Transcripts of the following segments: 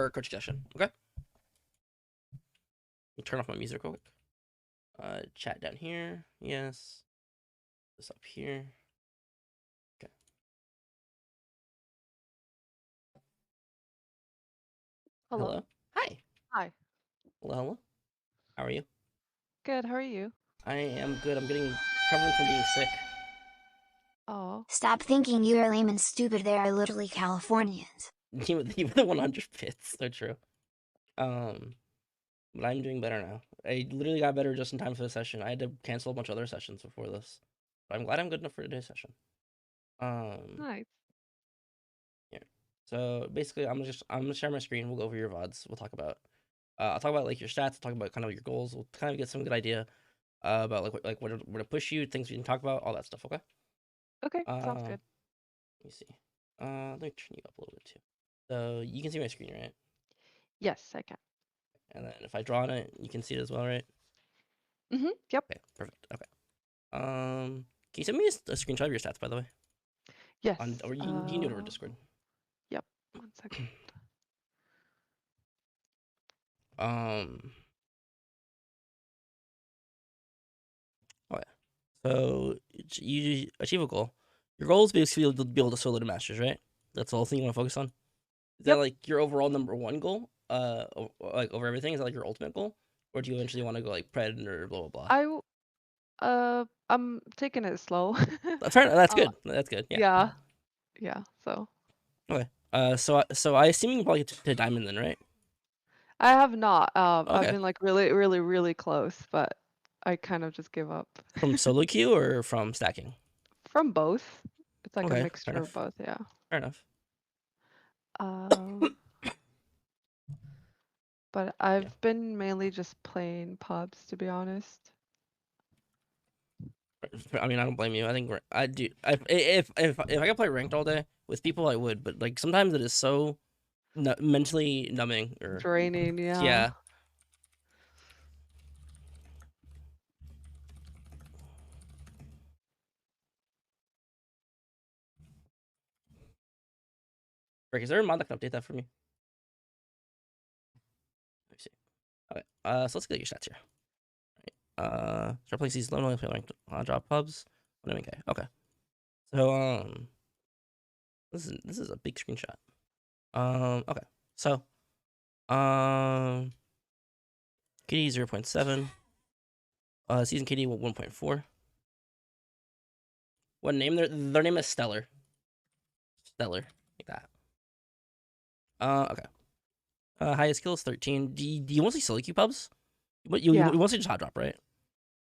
our coaching session. Okay. Let me turn off my music real quick. Chat down here. Yes. This up here. Okay. Hello. Hi. Hi. Hello. How are you? Good. How are you? I am good. I'm recovering from being sick. Oh. Stop thinking you're lame and stupid. They are literally Californians. You were the 100 bits. So true. But I'm doing better now. I literally got better just in time for the session. I had to cancel a bunch of other sessions before this. But I'm glad I'm good enough for today's session. Nice. Yeah. So basically, I'm gonna share my screen. We'll go over your VODs. We'll talk about. I'll talk about like your stats. I'll talk about kind of your goals. We'll kind of get some good idea about where to push you, things we can talk about, all that stuff. Okay. Okay. Sounds Let good. me see. Let me turn you up a little bit too. So you can see my screen, right? Yes, I can. And then if I draw on it, you can see it as well, right? Yep. Okay. Perfect. Okay. Can you send me a screenshot of your stats, by the way? Yes. Or you can do it over Discord. Yep. 1 second. Oh yeah. So you achieve a goal. Your goal is basically to be able to solo to masters, right? That's the whole thing you want to focus on. Is that Yep. like your overall number one goal? Like over everything? Is that like your ultimate goal, or do you eventually want to go like predator, blah blah I'm taking it slow. blah? Fair enough. That's uh, good. That's good. Yeah. yeah. Yeah. So Okay. So I assume you can probably get to diamond then, right? I have not. I've Okay. been like really close, but I kind of just give up. From solo queue or from stacking? From both. It's like a Okay. Fair mixture of enough. both. Yeah. Fair enough. Um, but Yeah. I've been mainly just playing pubs, to be honest. I mean, I don't blame you. I think I do. If I could play ranked all day with people, I would. But like sometimes it is so mentally numbing. Or Draining. Yeah. yeah. Rick, is there a mod that can update that for me? Let me see. Okay. So let's get your stats here. Start place these low play ranked drop pubs. MnK. Okay. So this is a big screenshot. Okay. So KD 0.7. Season KD 1.4. What name? Their name is Stellar. Stellar, like that. Okay. Highest skill is 13. Do you mostly solo queue pubs? You Yeah. mostly just hot drop, right?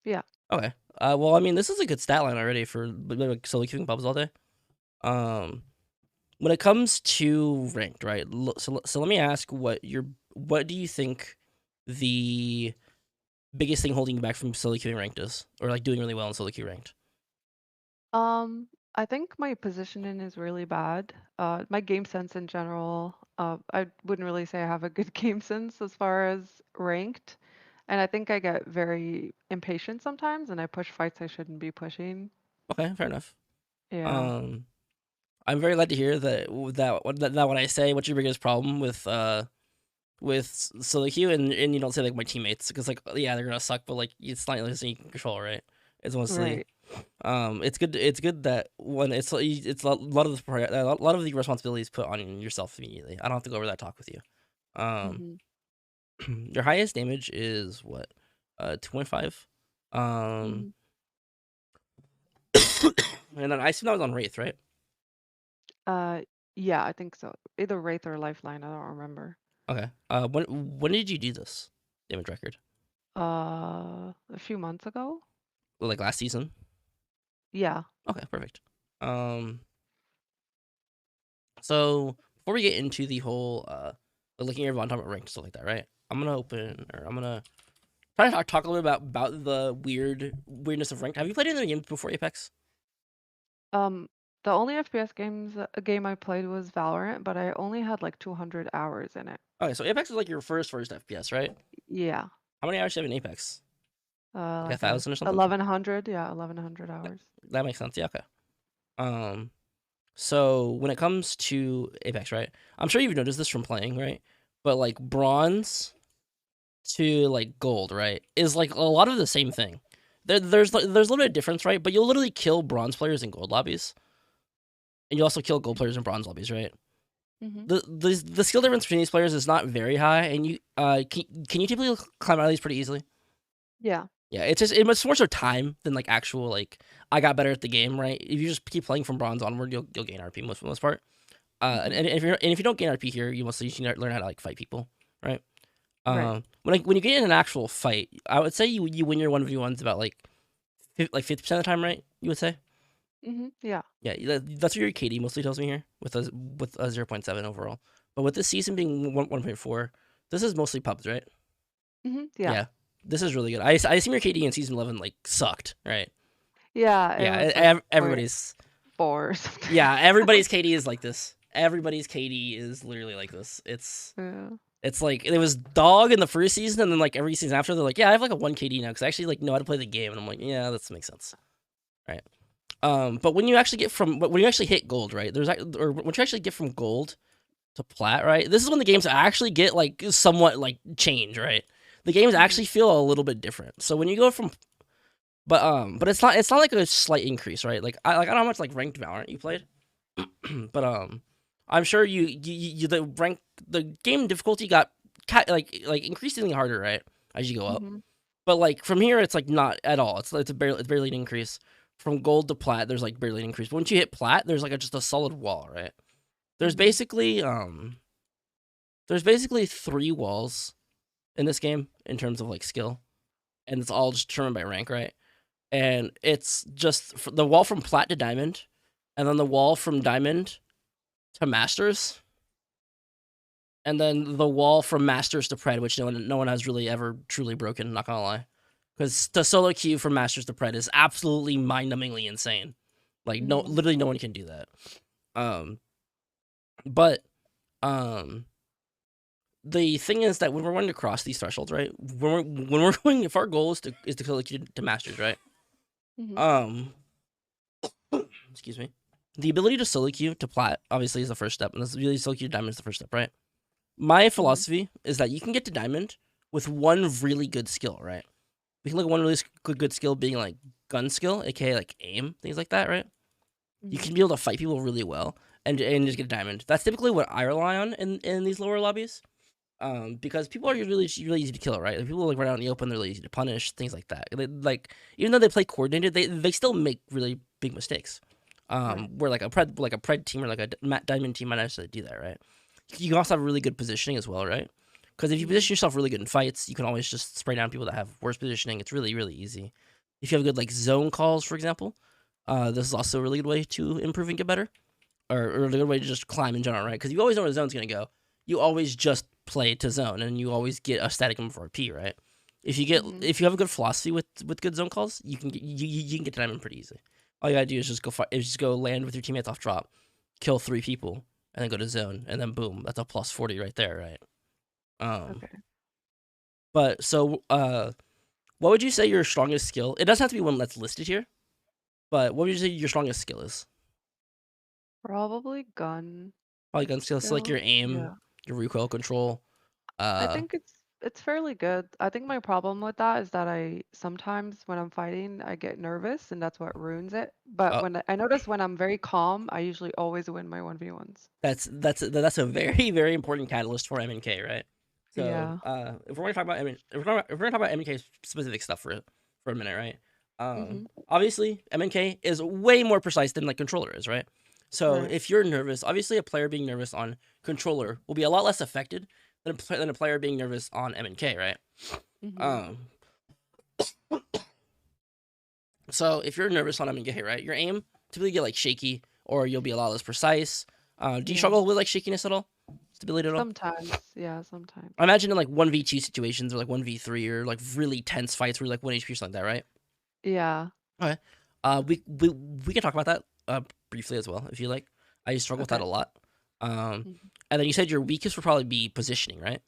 Yeah. Okay. Well, I mean, this is a good stat line already for like solo queuing pubs all day. When it comes to ranked, right? So let me ask, what do you think the biggest thing holding you back from solo queuing ranked is, or like doing really well in solo queue ranked? I think my positioning is really bad. My game sense in general, I wouldn't really say I have a good game sense as far as ranked. And I think I get very impatient sometimes and I push fights I shouldn't be pushing. Okay, fair enough. Yeah. Um, I'm very glad to hear that when I say what's your biggest problem with solo queue, and you don't say like my teammates, because like yeah, they're gonna suck, but like it's not something you can control, right? It's mostly Right. it's good that when it's a lot of a lot of the responsibilities put on yourself immediately. I don't have to go over that talk with you. Um, Mm-hmm. your highest damage is what? 2.5. Um, Mm-hmm. and then I assume that was on Wraith, right? Uh, yeah, I think so. Either Wraith or Lifeline, I don't remember. Okay. When did you do this damage record? A few months ago? Like last season? Yeah. Okay, perfect. Um, so before we get into the whole looking at your VOD, talking about ranked stuff like that, right? I'm gonna try to talk a little bit about the weirdness of ranked. Have you played any other games before Apex? Um, the only FPS game I played was Valorant, but I only had like 200 hours in it. Okay, so Apex was like your first FPS, right? Yeah. How many hours do you have in Apex? Like Like a 1,000 or something? 1100, yeah, 1100 hours. That makes sense. Yeah. Okay. So when it comes to Apex, right? I'm sure you've noticed this from playing, right? but like bronze to like gold, right, is like a lot of the same thing. There's a little bit of difference, right? But you'll literally kill bronze players in gold lobbies, and you also kill gold players in bronze lobbies, right? Mhm. The skill difference between these players is not very high, and you can you typically climb out of these pretty easily? Yeah. Yeah, it's more so time than like actual like I got better at the game, right? If you just keep playing from bronze onward, you'll gain RP most for the most part. Mhm. And if you don't gain RP here, you mostly just need to learn how to like fight people, right? Right. When you get in an actual fight, I would say you win your 1v1s about like 50% of the time, right? You would say. Mhm. Yeah. Yeah, that's what your KD mostly tells me here with a 0.7 overall. But with this season being 1.4, this is mostly pubs, right? Mhm. Yeah. Yeah, this is really good. I assume your KD in season 11 like sucked, right? Yeah, it Yeah, was like point everybody's 4 or something. yeah, everybody's KD is like this. Everybody's KD is literally like this. Yeah. It's like it was dog in the first season, and then like every season after, they're like, yeah, I have like a 1 KD now because I actually like know how to play the game, and I'm like, yeah, that makes sense, right? But when you actually when you actually hit gold, right? Or when you actually get from gold to plat, right? This is when the games actually get like somewhat like change, right? The games Mhm. actually feel a little bit different. So when you go from but it's not like a slight increase, right? I don't know how much like ranked Valorant you played, but I'm sure the game difficulty got like increasingly harder, right, as you go up. Mhm. But like from here, it's like not at all. It's barely an increase. From gold to plat, there's like barely an increase. But once you hit plat, there's like just a solid wall, right? There's Mhm. basically there's basically 3 walls in this game in terms of like skill, and it's all just determined by rank, right? And it's just the wall from plat to diamond, and then the wall from diamond to masters, and then the wall from masters to pred, which no one has really ever truly broken. Not gonna lie, because the solo queue from masters to pred is absolutely mind-numbingly insane. Like Mhm. literally no one can do that. Um, but um, the thing is that when we're wanting to cross these thresholds, right? When we're going, if our goal is to solo queue to masters, right? Mhm. Um, excuse me. The ability to solo queue to plat obviously is the first step, and this really solo queue to diamond is the first step, right? My Mhm. philosophy is that you can get to diamond with one really good skill, right? We can look at one really good skill being like gun skill, aka like aim, things like that, right? You Mhm. can be able to fight people really well and just get a diamond. That's typically what I rely on in these lower lobbies. Because people are really easy to kill, right? Like, people like run out in the open, they're really easy to punish, things like that. Like even though they play coordinated, they still make really big mistakes. Right. Where like a pred team or like a diamond team might actually do that, right? You can also have really good positioning as well, right? Because if you Mhm. position yourself really good in fights, you can always just spray down people that have worse positioning. It's really easy. If you have good like zone calls, for example, this is also a really good way to improve and get better, or a good way to just climb in general, right? Because you always know where the zone's gonna go. You always just play to zone, and you always get a static number for P, right? Mhm. If you have a good philosophy with good zone calls, you can get to diamond pretty easy. All you gotta do is just go land with your teammates off drop, kill 3 people, and then go to zone, and then boom, that's a plus 40 right there, right? Um, Okay. but so what would you say your strongest skill? It doesn't have to be one that's listed here, but what would you say your strongest skill is? Probably gun Probably gun skill. So like your skill. aim, Yeah. your recoil control. I Uh, think it's fairly good. I think my problem with that is that I sometimes when I'm fighting, I get nervous and that's what ruins it. But uh when I notice when I'm very calm, I usually always win my 1v1s. that's a very important catalyst for MnK, right? So Yeah. if we're going to talk about if we're going to talk about MnK specific stuff for a minute, right? Mhm. Obviously MnK is way more precise than like controller is, right? So Right. if you're nervous, obviously a player being nervous on controller will be a lot less affected than a player being nervous on MnK, right? Mhm. Um, so if you're nervous on MnK, right, your aim typically get like shaky, or you'll be a lot less precise. Do you Yeah. struggle with like shakiness at all? Stability at all? Sometimes. Yeah, sometimes. I imagine in like 1v2 situations or like 1v3 or like really tense fights where you're like 1 HP or something like that, right? Yeah. Okay. We can talk about that briefly as well if you like. I struggle with that Okay. a lot. Um, Mhm. and then you said your weakest would probably be positioning, right?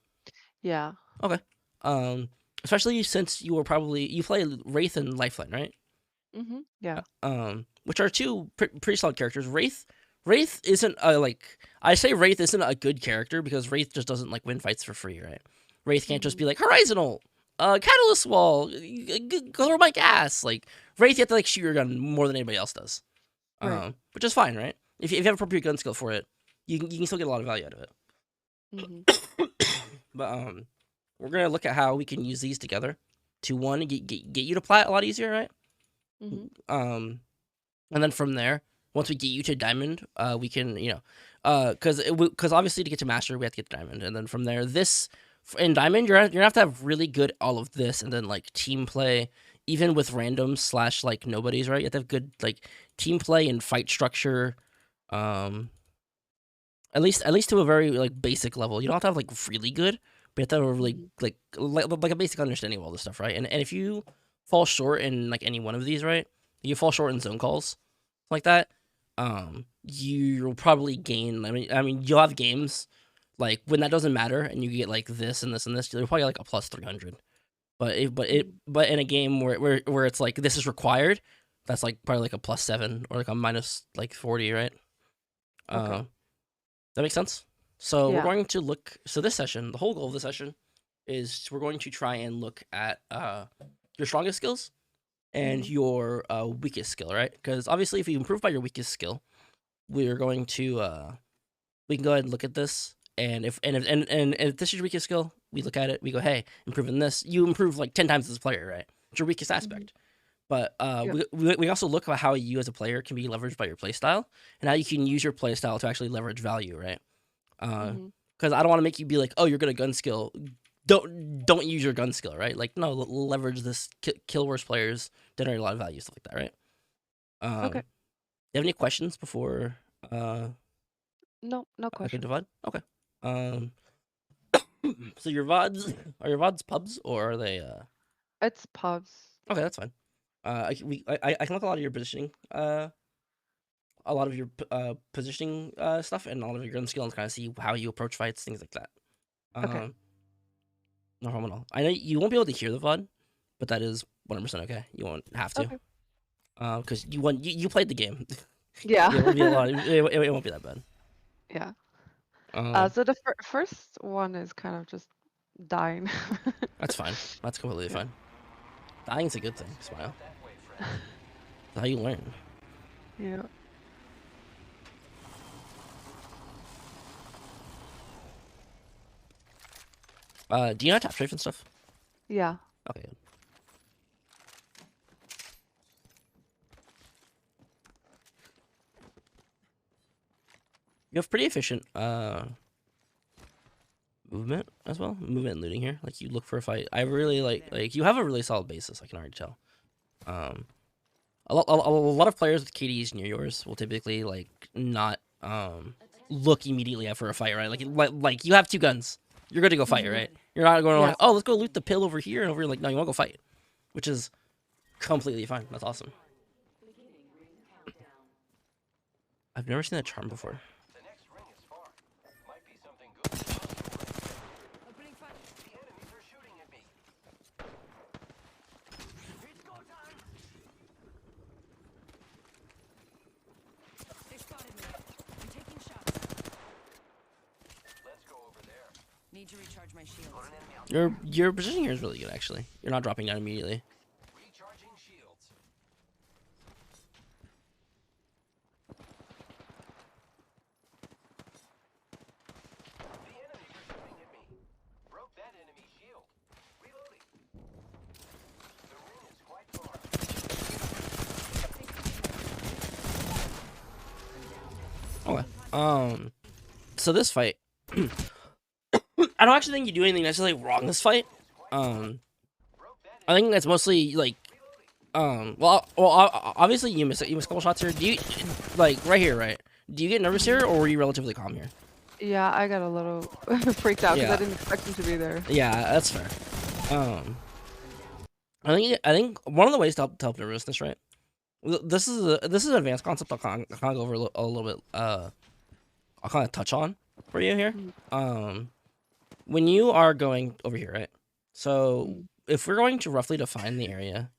Yeah. Okay. Especially since you play Wraith and Lifeline, right? Mhm. Yeah. Which are two pretty solid characters. Wraith Wraith isn't I say Wraith isn't a good character because Wraith just doesn't like win fights for free, right? Wraith can't just be like horizontal, catalyst wall, go through my gas. Like Wraith, you have to like shoot your gun more than anybody else does, Right. which is fine, right? If you have appropriate gun skill for it, you can still get a lot of value out of it. Mm-hmm. But we're gonna look at how we can use these together to one get you to plat a lot easier, right? Mm-hmm. And then from there, once we get you to diamond, we can because obviously to get to master we have to get to diamond, and then from there in diamond you're gonna have to have really good all of this, and then like team play, even with randoms / like nobodies, right? You have to have good like team play and fight structure. At least to a very like basic level. You don't have to have like really good, but you have to have a really like a basic understanding of all this stuff, right? And if you fall short in like any one of these, right? You fall short in zone calls like that, you'll probably gain. I mean, you'll have games like when that doesn't matter, and you get like this and this and this. You'll probably get, like a plus 300. But but in a game where it's like this is required, that's like probably like a plus 7 or like a minus like 40, right? Okay. That makes sense. So we're Yeah. going to look. So this session, the whole goal of the session, is we're going to try and look at your strongest skills and Mm-hmm. your weakest skill, right? Because obviously, if you improve by your weakest skill, we're going to we can go ahead and look at this. And if this is your weakest skill, we look at it. We go, hey, improving this, you improve like 10 times as a player, right? It's your weakest aspect. But Yep. we also look at how you as a player can be leveraged by your playstyle and how you can use your playstyle to actually leverage value, right? Mm-hmm. Because I don't want to make you be like, oh, you're good at gun skill. Don't use your gun skill, right? Like, no, leverage this. Kill worse players, generate a lot of value, stuff like that, right? Okay. Do you have any questions before No, no I can questions. divide? Okay. Um, so your VODs are your VODs pubs or are they? It's pubs. Okay, that's fine. I can look at a lot of your positioning. A lot of your positioning stuff and a lot of your gun skill and kind of see how you approach fights, things like that. Okay. No problem at all. I know you won't be able to hear the VOD, but that is 100% okay. You won't have to, Okay. because you played the game. Yeah. It won't be a lot. It won't be that bad. Yeah. Um, So the first one is kind of just dying. that's fine. That's completely Yeah. fine. Dying's a good thing. Smile. That's how you learn. Yeah. Do you know tap strafe and stuff? Yeah. Okay. Good. You have pretty efficient movement as well. Movement and looting here. Like you look for a fight. I really like you have a really solid basis. I can already tell. A lot of players with KDs near yours will typically like not look immediately out for a fight, right? Like you have 2 guns. You're good to go fight, Mm-hmm. right? You're not going Yeah. like, oh, let's go loot the pill over here and over here. Like, no, you want to go fight, which is completely fine. That's awesome. I've never seen that charm before. Need to recharge my shields. Your position here is really good, actually. You're not dropping down immediately. Recharging shields. The enemies are shooting at me. Broke that enemy shield. Reloading. The ring is quite far. Okay. So this fight, I don't actually think you do anything necessarily wrong this fight. I think that's mostly like, well, obviously you miss a couple shots here. Do you like right here, right? Do you get nervous here, or were you relatively calm here? Yeah, I got a little freaked out because I Yeah. didn't expect him to be there. Yeah, that's fair. I think one of the ways to help nervousness, right? This is an advanced concept. I'll kind of go over a little bit. I'll kind of touch on for you here. When you are going over here, right? So if we're going to roughly define the area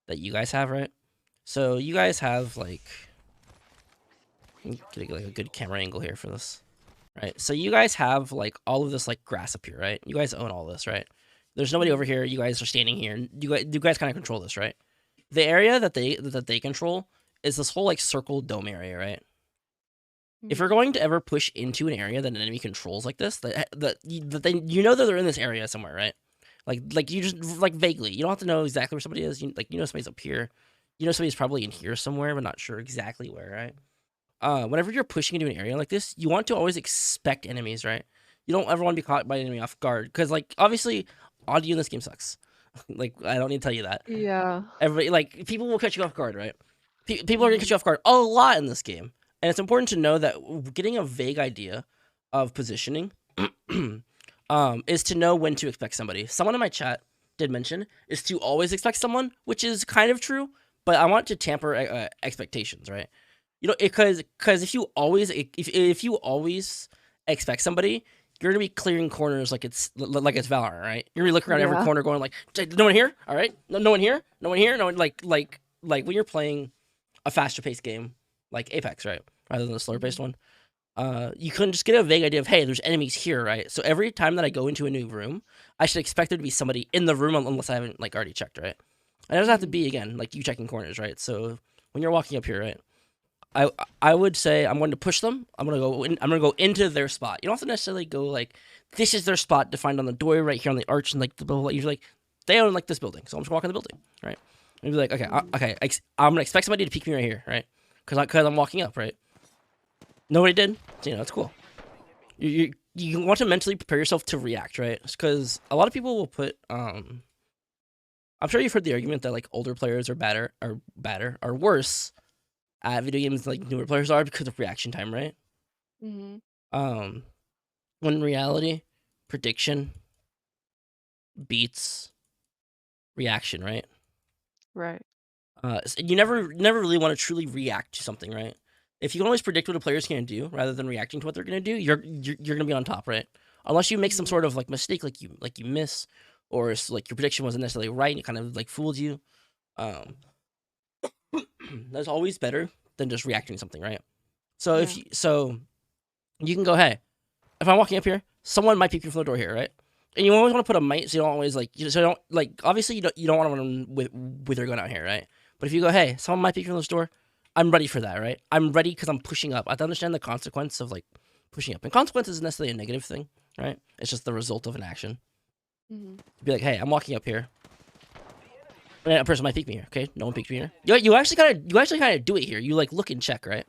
that you guys have, right? So you guys have like Getting like a good camera angle here for this. Right. So you guys have like all of this like grass up here, right? You guys own all this, right? There's nobody over here. You guys are standing here. You guys kind of control this, right? The area that they control is this whole like circle dome area, right? If you're going to ever push into an area that an enemy controls like this, that they you know that they're in this area somewhere, right? Like you just like vaguely. You don't have to know exactly where somebody is. You know somebody's up here. You know somebody's probably in here somewhere, but not sure exactly where, right? Whenever you're pushing into an area like this, you want to always expect enemies, right? You don't ever want to be caught by an enemy off guard, because like obviously audio in this game sucks. Like I don't need to tell you that. Yeah. Everybody, like, people will catch you off guard, right? People are gonna catch you off guard a lot in this game, and it's important to know that getting a vague idea of positioning is to know when to expect somebody. Someone in my chat did mention is to always expect someone, which is kind of true, but I want to tamper expectations, right? You know, because if you always expect somebody, you're gonna be clearing corners like it's Valorant, right? You're gonna be looking around every corner, going like, "No one here, all right? No one here, no one here, no one." Like when you're playing a faster paced game like Apex, right, rather than a slower paced one, you couldn't just get a vague idea of, hey, there's enemies here, right? So every time that I go into a new room, I should expect there to be somebody in the room unless I haven't like already checked, right? And it doesn't have to be again like you checking corners, right? So when you're walking up here, right, I would say I'm going to push them. I'm gonna go into their spot. You don't have to necessarily go like this is their spot defined on the door right here on the arch and like the blah, blah, blah. You're like they own like this building, so I'm just walking the building, right? And be like, okay, I'm gonna expect somebody to peek me right here, right? Because I'm walking up, right? Nobody did, so, you know, it's cool. You want to mentally prepare yourself to react, right? Because a lot of people will put I'm sure you've heard the argument that like older players are worse at video games like newer players are because of reaction time, right? Mhm. When in reality, prediction beats reaction, right? Right. You never really want to truly react to something, right? If you can always predict what a player's gonna do rather than reacting to what they're gonna do, you're gonna be on top, right? Unless you make some sort of like mistake, like you miss, or like your prediction wasn't necessarily right and it kind of like fooled you. That's always better than just reacting to something, right? So you can go, hey, if I'm walking up here, someone might peek you from the door here, right? And you always want to put a might, so you don't always like, so you don't like, obviously you don't want to run with your gun out here, right? But if you go, hey, someone might peek from this door, I'm ready for that, right? I'm ready because I'm pushing up. I have to understand the consequence of like pushing up, and consequence isn't necessarily a negative thing, right? It's just the result of an action. Be like, hey, I'm walking up here. And a person might peek me here. Okay, no one peeked me here. You actually kind of do it here. You like look and check, right?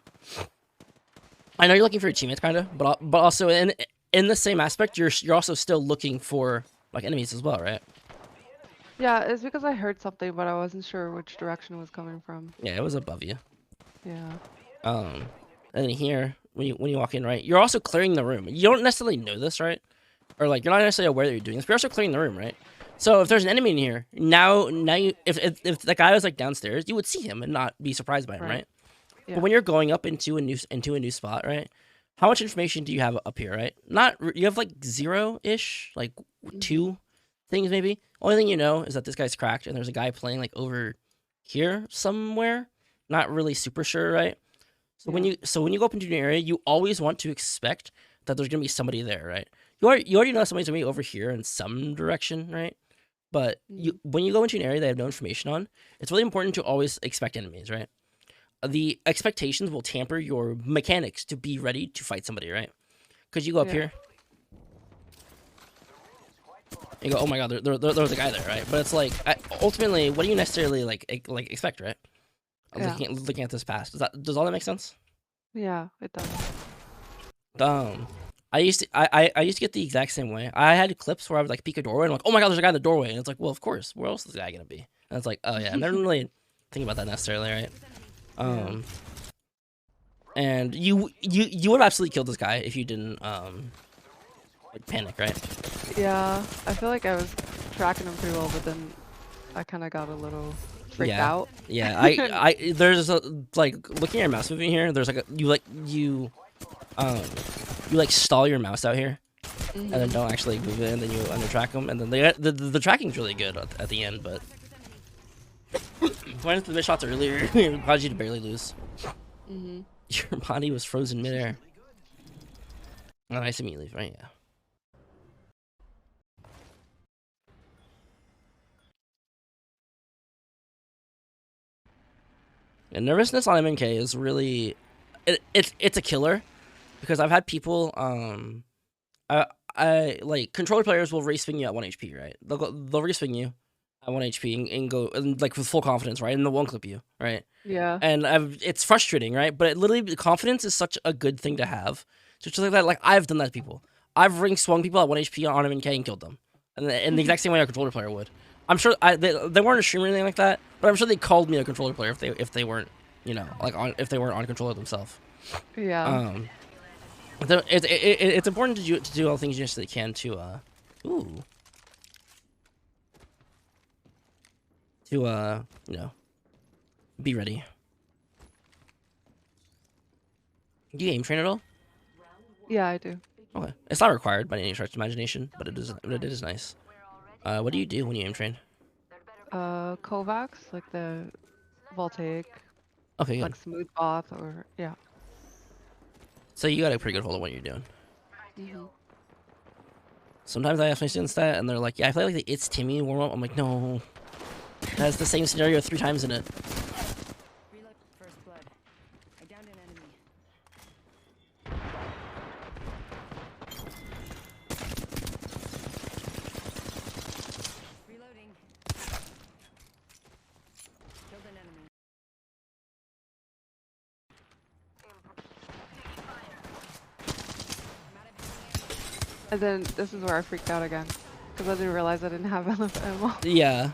I know you're looking for your teammates, kind of, but also in the same aspect, you're also still looking for like enemies as well, right? Yeah, it's because I heard something, but I wasn't sure which direction it was coming from. Yeah, it was above you. Yeah. And then here, when you walk in, right, you're also clearing the room. You don't necessarily know this, right? Or like you're not necessarily aware that you're doing this, but you're also clearing the room, right? So if there's an enemy in here, now if the guy was like downstairs, you would see him and not be surprised by him, right? Yeah. But when you're going up into a new spot, right? How much information do you have up here, right? You have like 0-ish, like 2 things maybe. Only thing you know is that this guy's cracked and there's a guy playing like over here somewhere. Not really super sure, right? So when you go up into an area, you always want to expect that there's gonna be somebody there, right? You already know somebody's gonna be over here in some direction, right? But when you go into an area they have no information on, it's really important to always expect enemies, right? The expectations will tamper your mechanics to be ready to fight somebody, right? Because you go up here, you go, oh my god, there's a guy there, right? But it's like, ultimately, what do you necessarily like expect, right? Looking at this pass, does all that make sense? Yeah, it does. I used to get the exact same way. I had clips where I would like peek a doorway and I'm like, oh my god, there's a guy in the doorway, and it's like, well, of course, where else is the guy gonna be? And it's like, oh yeah, I never really think about that necessarily, right? And you would have absolutely killed this guy if you didn't like panic, right? Yeah, I feel like I was tracking him pretty well, but then I kind of got a little freaked out. Yeah, I there's a like looking at your mouse moving here. There's like you stall your mouse out here, and then don't actually move it, and then you under track them, and then the tracking's really good at the end, but when the mid shots earlier, it caused you to barely lose. Your body was frozen midair. Oh, I see me leave, right? Yeah. And nervousness on MnK is really, it's a killer, because I've had people I like controller players will race swing you at 1 HP, right? They'll race swing you at 1 HP and go and, like, with full confidence, right? And they'll one clip you, right? Yeah. And it's frustrating, right? But literally, confidence is such a good thing to have. So just like that, like, I've done that to people. I've ring swung people at 1 HP on MnK and killed them, and in the exact same way a controller player would. I'm sure they weren't a streamer or anything like that, but I'm sure they called me a controller player if they weren't, you know, like, if they weren't on controller themselves. Yeah. It's important to do all the things you necessarily can to you know, be ready. Do you aim train at all? Yeah, I do. Okay, it's not required by any stretch of imagination, but it is nice. What do you do when you aim train? Kovacs, like the voltaic, Okay, good. like smooth path, or yeah. So you got a pretty good hold of what you're doing. Mm-hmm. Sometimes I ask my students that, and they're like, "Yeah, I play like the It's Timmy warm up." I'm like, "No, that's the same scenario 3 times in it." Reload first blood. I downed an enemy. Reloading. Killed an enemy. And then this is where I freaked out again, because I didn't realize I didn't have enough ammo, Yeah.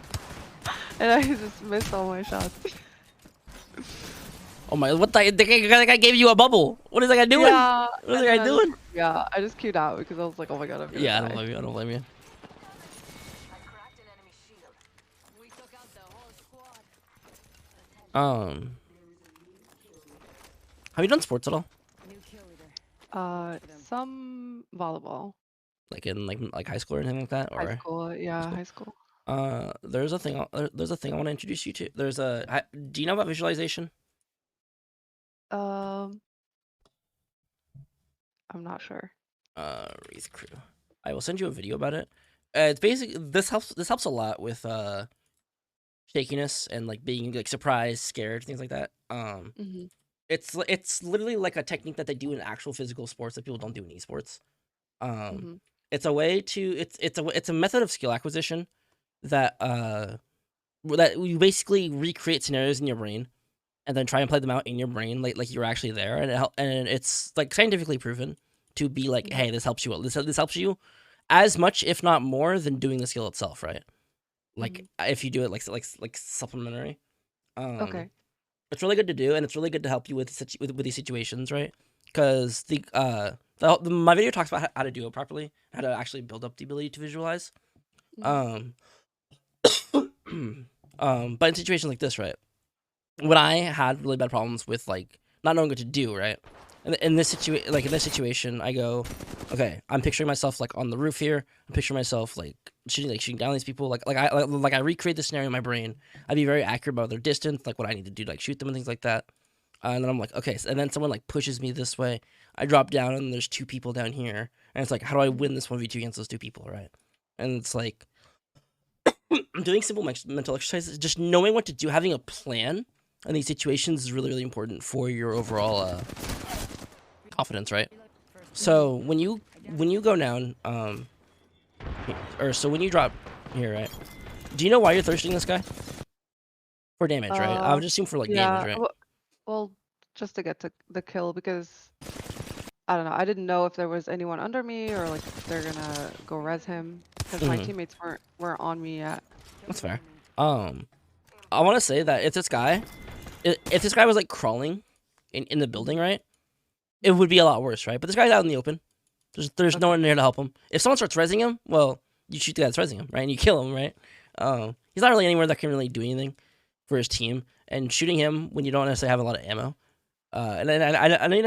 and I just missed all my shots. Oh my! What the guy gave you a bubble? What is that guy doing? Yeah. What is and that then guy I doing? just- yeah, I just queued out because I was like, oh my god, I'm gonna Yeah, I die. don't blame you. I don't blame you. I cracked an enemy shield. We took out the whole squad. Have you done sports at all? New kill leader. Some volleyball. Like in like high school or anything like that, or High school, yeah, high school. there's a thing I want to introduce you to. Do you know about visualization? I'm not sure. wrthcrw. I will send you a video about it. It's basically this helps a lot with shakiness and like being like surprised, scared, things like that. Mm-hmm. It's literally like a technique that they do in actual physical sports that people don't do in esports. Mm-hmm. It's a way to it's a method of skill acquisition that that you basically recreate scenarios in your brain and then try and play them out in your brain like you're actually there, and it's like scientifically proven to be like, hey, this helps you. This helps you as much, if not more, than doing the skill itself, right? Like if you do it like supplementary. Okay. It's really good to do, and it's really good to help you with these situations, right? Because my video talks about how to do it properly, how to actually build up the ability to visualize. Mhm. But in situations like this, right? When I had really bad problems with like not knowing what to do, right? In this situation, I go, okay, I'm picturing myself like on the roof here. I'm picturing myself like shooting down these people. Like I recreate the scenario in my brain. I'd be very accurate about their distance, like what I need to do to like shoot them and things like that. And then I'm like, okay, and then someone like pushes me this way. I drop down and there's 2 people down here, and it's like, how do I win this 1v2 against those 2 people, right? And it's like doing simple mental exercises, just knowing what to do, having a plan in these situations is really, really important for your overall confidence, right? So when you go down, so when you drop here, right? Do you know why you're thirsting this guy? For damage, right? I would just assume for like damage, right? Well, just to get to the kill, because I don't know. I didn't know if there was anyone under me or like if they're gonna go res him, because my teammates weren't on me yet. That's fair. I want to say that if this guy was like crawling in the building, right, it would be a lot worse, right? But this guy's out in the open. There's no one there to help him. If someone starts resing him, well, you shoot the guy that's resing him, right? And you kill him, right? He's not really anywhere that can really do anything for his team. And shooting him when you don't necessarily have a lot of ammo. And I know you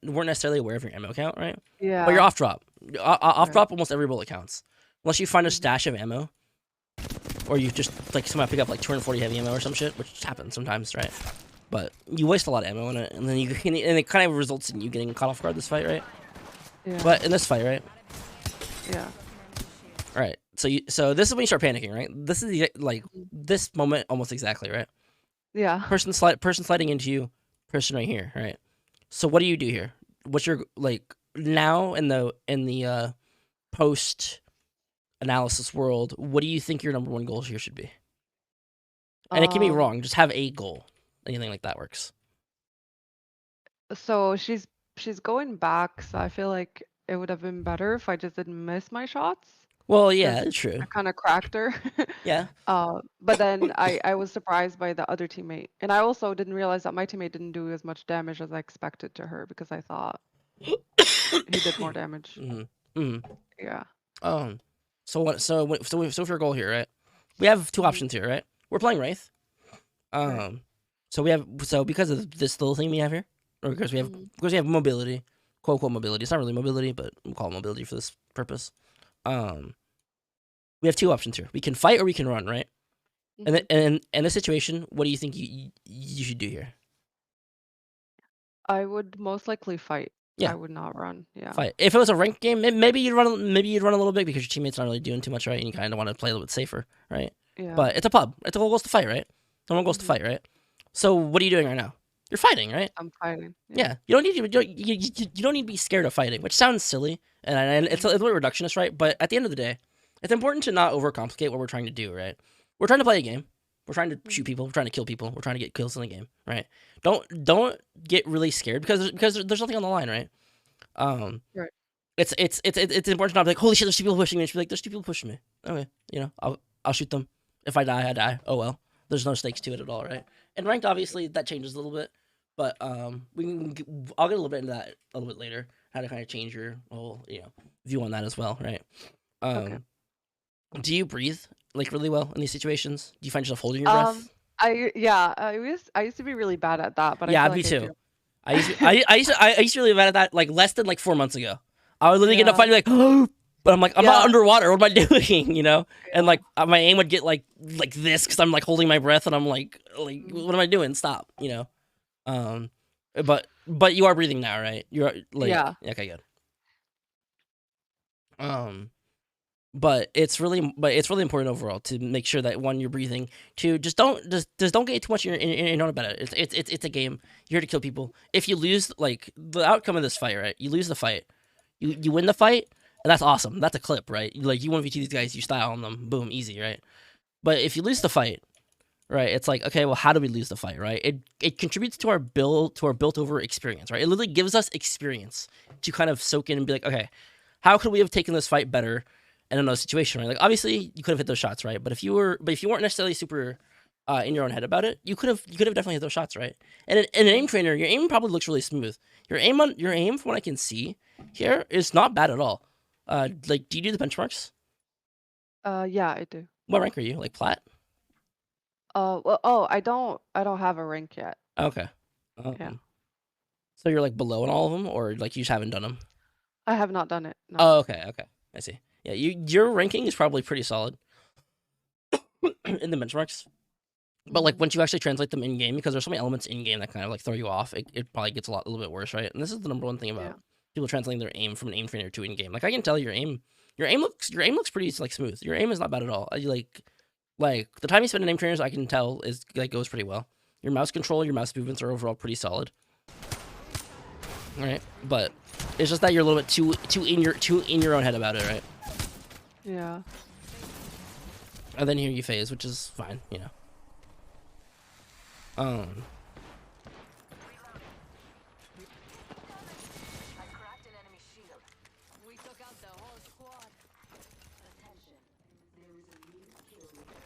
weren't necessarily aware of your ammo count, right? Yeah. But you're off drop. Off drop, almost every bullet counts. Unless you find a stash of ammo. Or you just, like, somehow pick up, like, 240 heavy ammo or some shit, which happens sometimes, right? but you waste a lot of ammo on it, and then and it kind of results in you getting caught off guard this fight, right? Yeah. But in this fight, right? Yeah. All right. So this is when you start panicking, right? This is like this moment almost exactly, right? Yeah. Person sliding into you, person right here, right? So what do you do here? What's your like now in the post analysis world? What do you think your number one goal here should be? And it can be wrong. Just have a goal. Anything like that works. So she's going back, so I feel like it would have been better if I just didn't miss my shots. Well, yeah, 'Cause it's true. I kind of cracked her. Yeah. But then I was surprised by the other teammate, and I also didn't realize that my teammate didn't do as much damage as I expected to her because I thought he did more damage. Yeah. So what? So for your goal here, right? We have two options here, right? We're playing Wraith. Right. So because of this little thing we have here, or because we have mobility, quote unquote mobility. It's not really mobility, but we'll call it mobility for this purpose. We have two options here. We can fight or we can run, right? And in this situation, what do you think you should do here? I would most likely fight. Yeah. I would not run. Yeah. Fight. If it was a ranked game, maybe you'd run. Maybe you'd run a little bit because your teammate's not really doing too much, right? And you kind of want to play a little bit safer, right? Yeah. But it's a pub. It's all goes to fight, right? Someone goes to fight, right? So what are you doing right now? You're fighting, right? I'm fighting. Yeah. You don't need to be scared of fighting, which sounds silly, and it's a little reductionist, right? But at the end of the day, it's important to not overcomplicate what we're trying to do, right? We're trying to play a game. We're trying to shoot people. We're trying to kill people. We're trying to get kills in the game, right? Don't get really scared because there's nothing on the line, right? Right. It's important to not be like, holy shit, there's two people pushing me. It should be like, there's two people pushing me. Okay, I'll shoot them. If I die, I die. Oh well. There's no stakes to it at all, right? And ranked, obviously, that changes a little bit, but I'll get a little bit into that a little bit later. How to kind of change your whole view on that as well, right? Okay. Do you breathe like really well in these situations? Do you find yourself holding your breath? I used to be really bad at that, but yeah, I feel me like too. I used to be really bad at that like less than like 4 months ago. I would literally get in a fight and be like, but I'm like, I'm not underwater. What am I doing? And like my aim would get like this because I'm like holding my breath and I'm like, what am I doing? Stop. But you are breathing now, right? You're like, Yeah. Okay, good. But it's really important overall to make sure that one, you're breathing. Two, just don't get too much in your own about it. It's a game. You're here to kill people. If you lose, like the outcome of this fight, right? You lose the fight. You win the fight, and that's awesome. That's a clip, right? Like you 1v2 these guys, you style on them, boom, easy, right? But if you lose the fight, right? It's like, okay, well, how do we lose the fight, right? It contributes to our built over experience, right? It literally gives us experience to kind of soak in and be like, okay, how could we have taken this fight better in another situation, right? Like obviously you could have hit those shots, right? But if you weren't necessarily super in your own head about it, you could have definitely hit those shots, right? And in an aim trainer, your aim probably looks really smooth. Your aim from what I can see here is not bad at all. Like, do you do the benchmarks? Yeah, I do. What rank are you? Like plat? Well, I don't have a rank yet. Okay. Yeah. So you're like below in all of them, or like you just haven't done them? I have not done it. No. Oh, okay. I see. Yeah, your ranking is probably pretty solid in the benchmarks. But like once you actually translate them in game, because there's so many elements in game that kind of like throw you off, it probably gets a little bit worse, right? And this is the number one thing about people translating their aim from an aim trainer to in game. Like I can tell your aim looks pretty like smooth. Your aim is not bad at all. Like the time you spend in aim trainers, I can tell is like goes pretty well. Your mouse control, your mouse movements are overall pretty solid. All right, but it's just that you're a little bit too in your own head about it, right? Yeah. And then here you phase, which is fine, I cracked an enemy shield. We took out the whole squad. Attention. There is a new kill leader.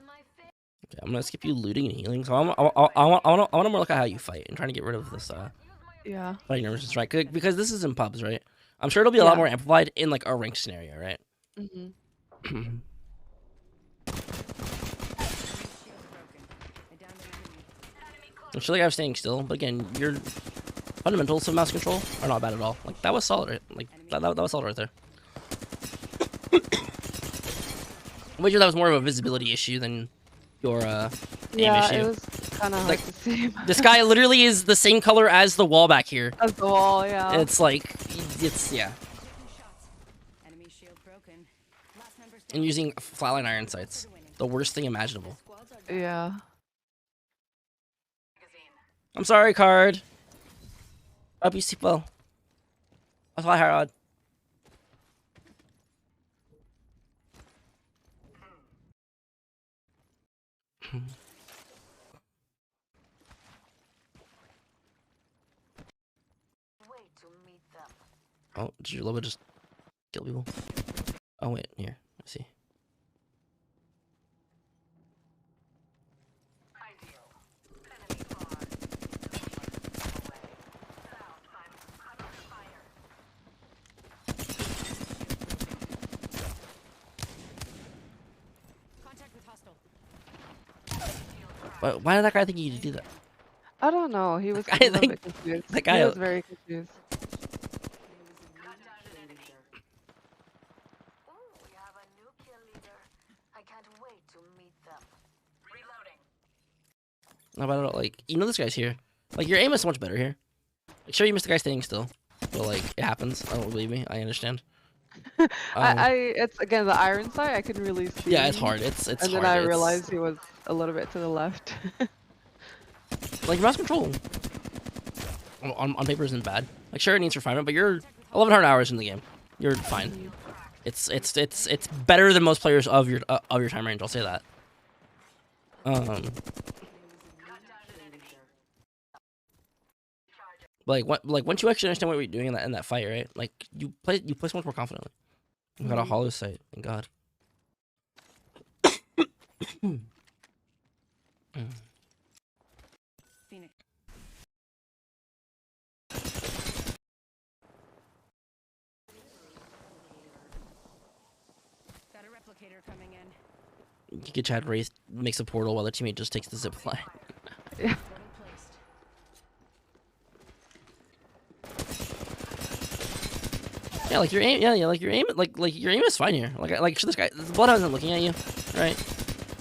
My face. Okay, I'm gonna skip you looting and healing. So I want to more look at how you fight and trying to get rid of this Yeah. fighting nervousness, right? Because this is in pubs, right? I'm sure it'll be a lot more amplified in like a ranked scenario, right? Mm-hmm. I feel like I was staying still, but again, your fundamentals of mouse control are not bad at all. Like that was solid, right? Like that was solid right there. I'm sure that was more of a visibility issue than your aim Yeah, issue. it was kind of hard Like, to see. This guy literally is the same color as the wall back here. As the wall, yeah. It's like, it's yeah. Enemy shield broken. Last member And standing. using flatline iron sights, the worst thing imaginable. Squads are Yeah. I'm sorry, card. Hope you sleep well. That's why, Harrod. Oh, did your lobo just kill people? Oh wait, here. I see. contact with hostile. Why did that guy think you could do that? I don't know. He was guy a little think- bit confused. that guy- He was very confused. We have a new kill leader. I can't wait to meet them. Reloading. No, but I don't like. You know this guy's here. Like your aim is so much better here. Like, sure, you missed the guy standing still, but like it happens. I don't believe me. I understand. It's again the iron sight. I can really see. Yeah, it's hard. It's And hard. then I It's- realized he was a little bit to the left. like mouse control on paper isn't bad. Like sure, it needs refinement, but you're 1,100 hours in the game. You're fine. It's better than most players of your time range. I'll say that. Like once you actually understand what you're doing in that fight, right? Like you play so much more confidently. You got a hollow sight, thank God. Phoenix. Got a replicator coming in. You get Chad Wraith makes a portal while the teammate just takes the zip line. Yeah. Portal placed. Yeah, like your aim. Yeah, like your aim. Like your aim is fine here. Like sure, this guy, the blood isn't looking at you, right?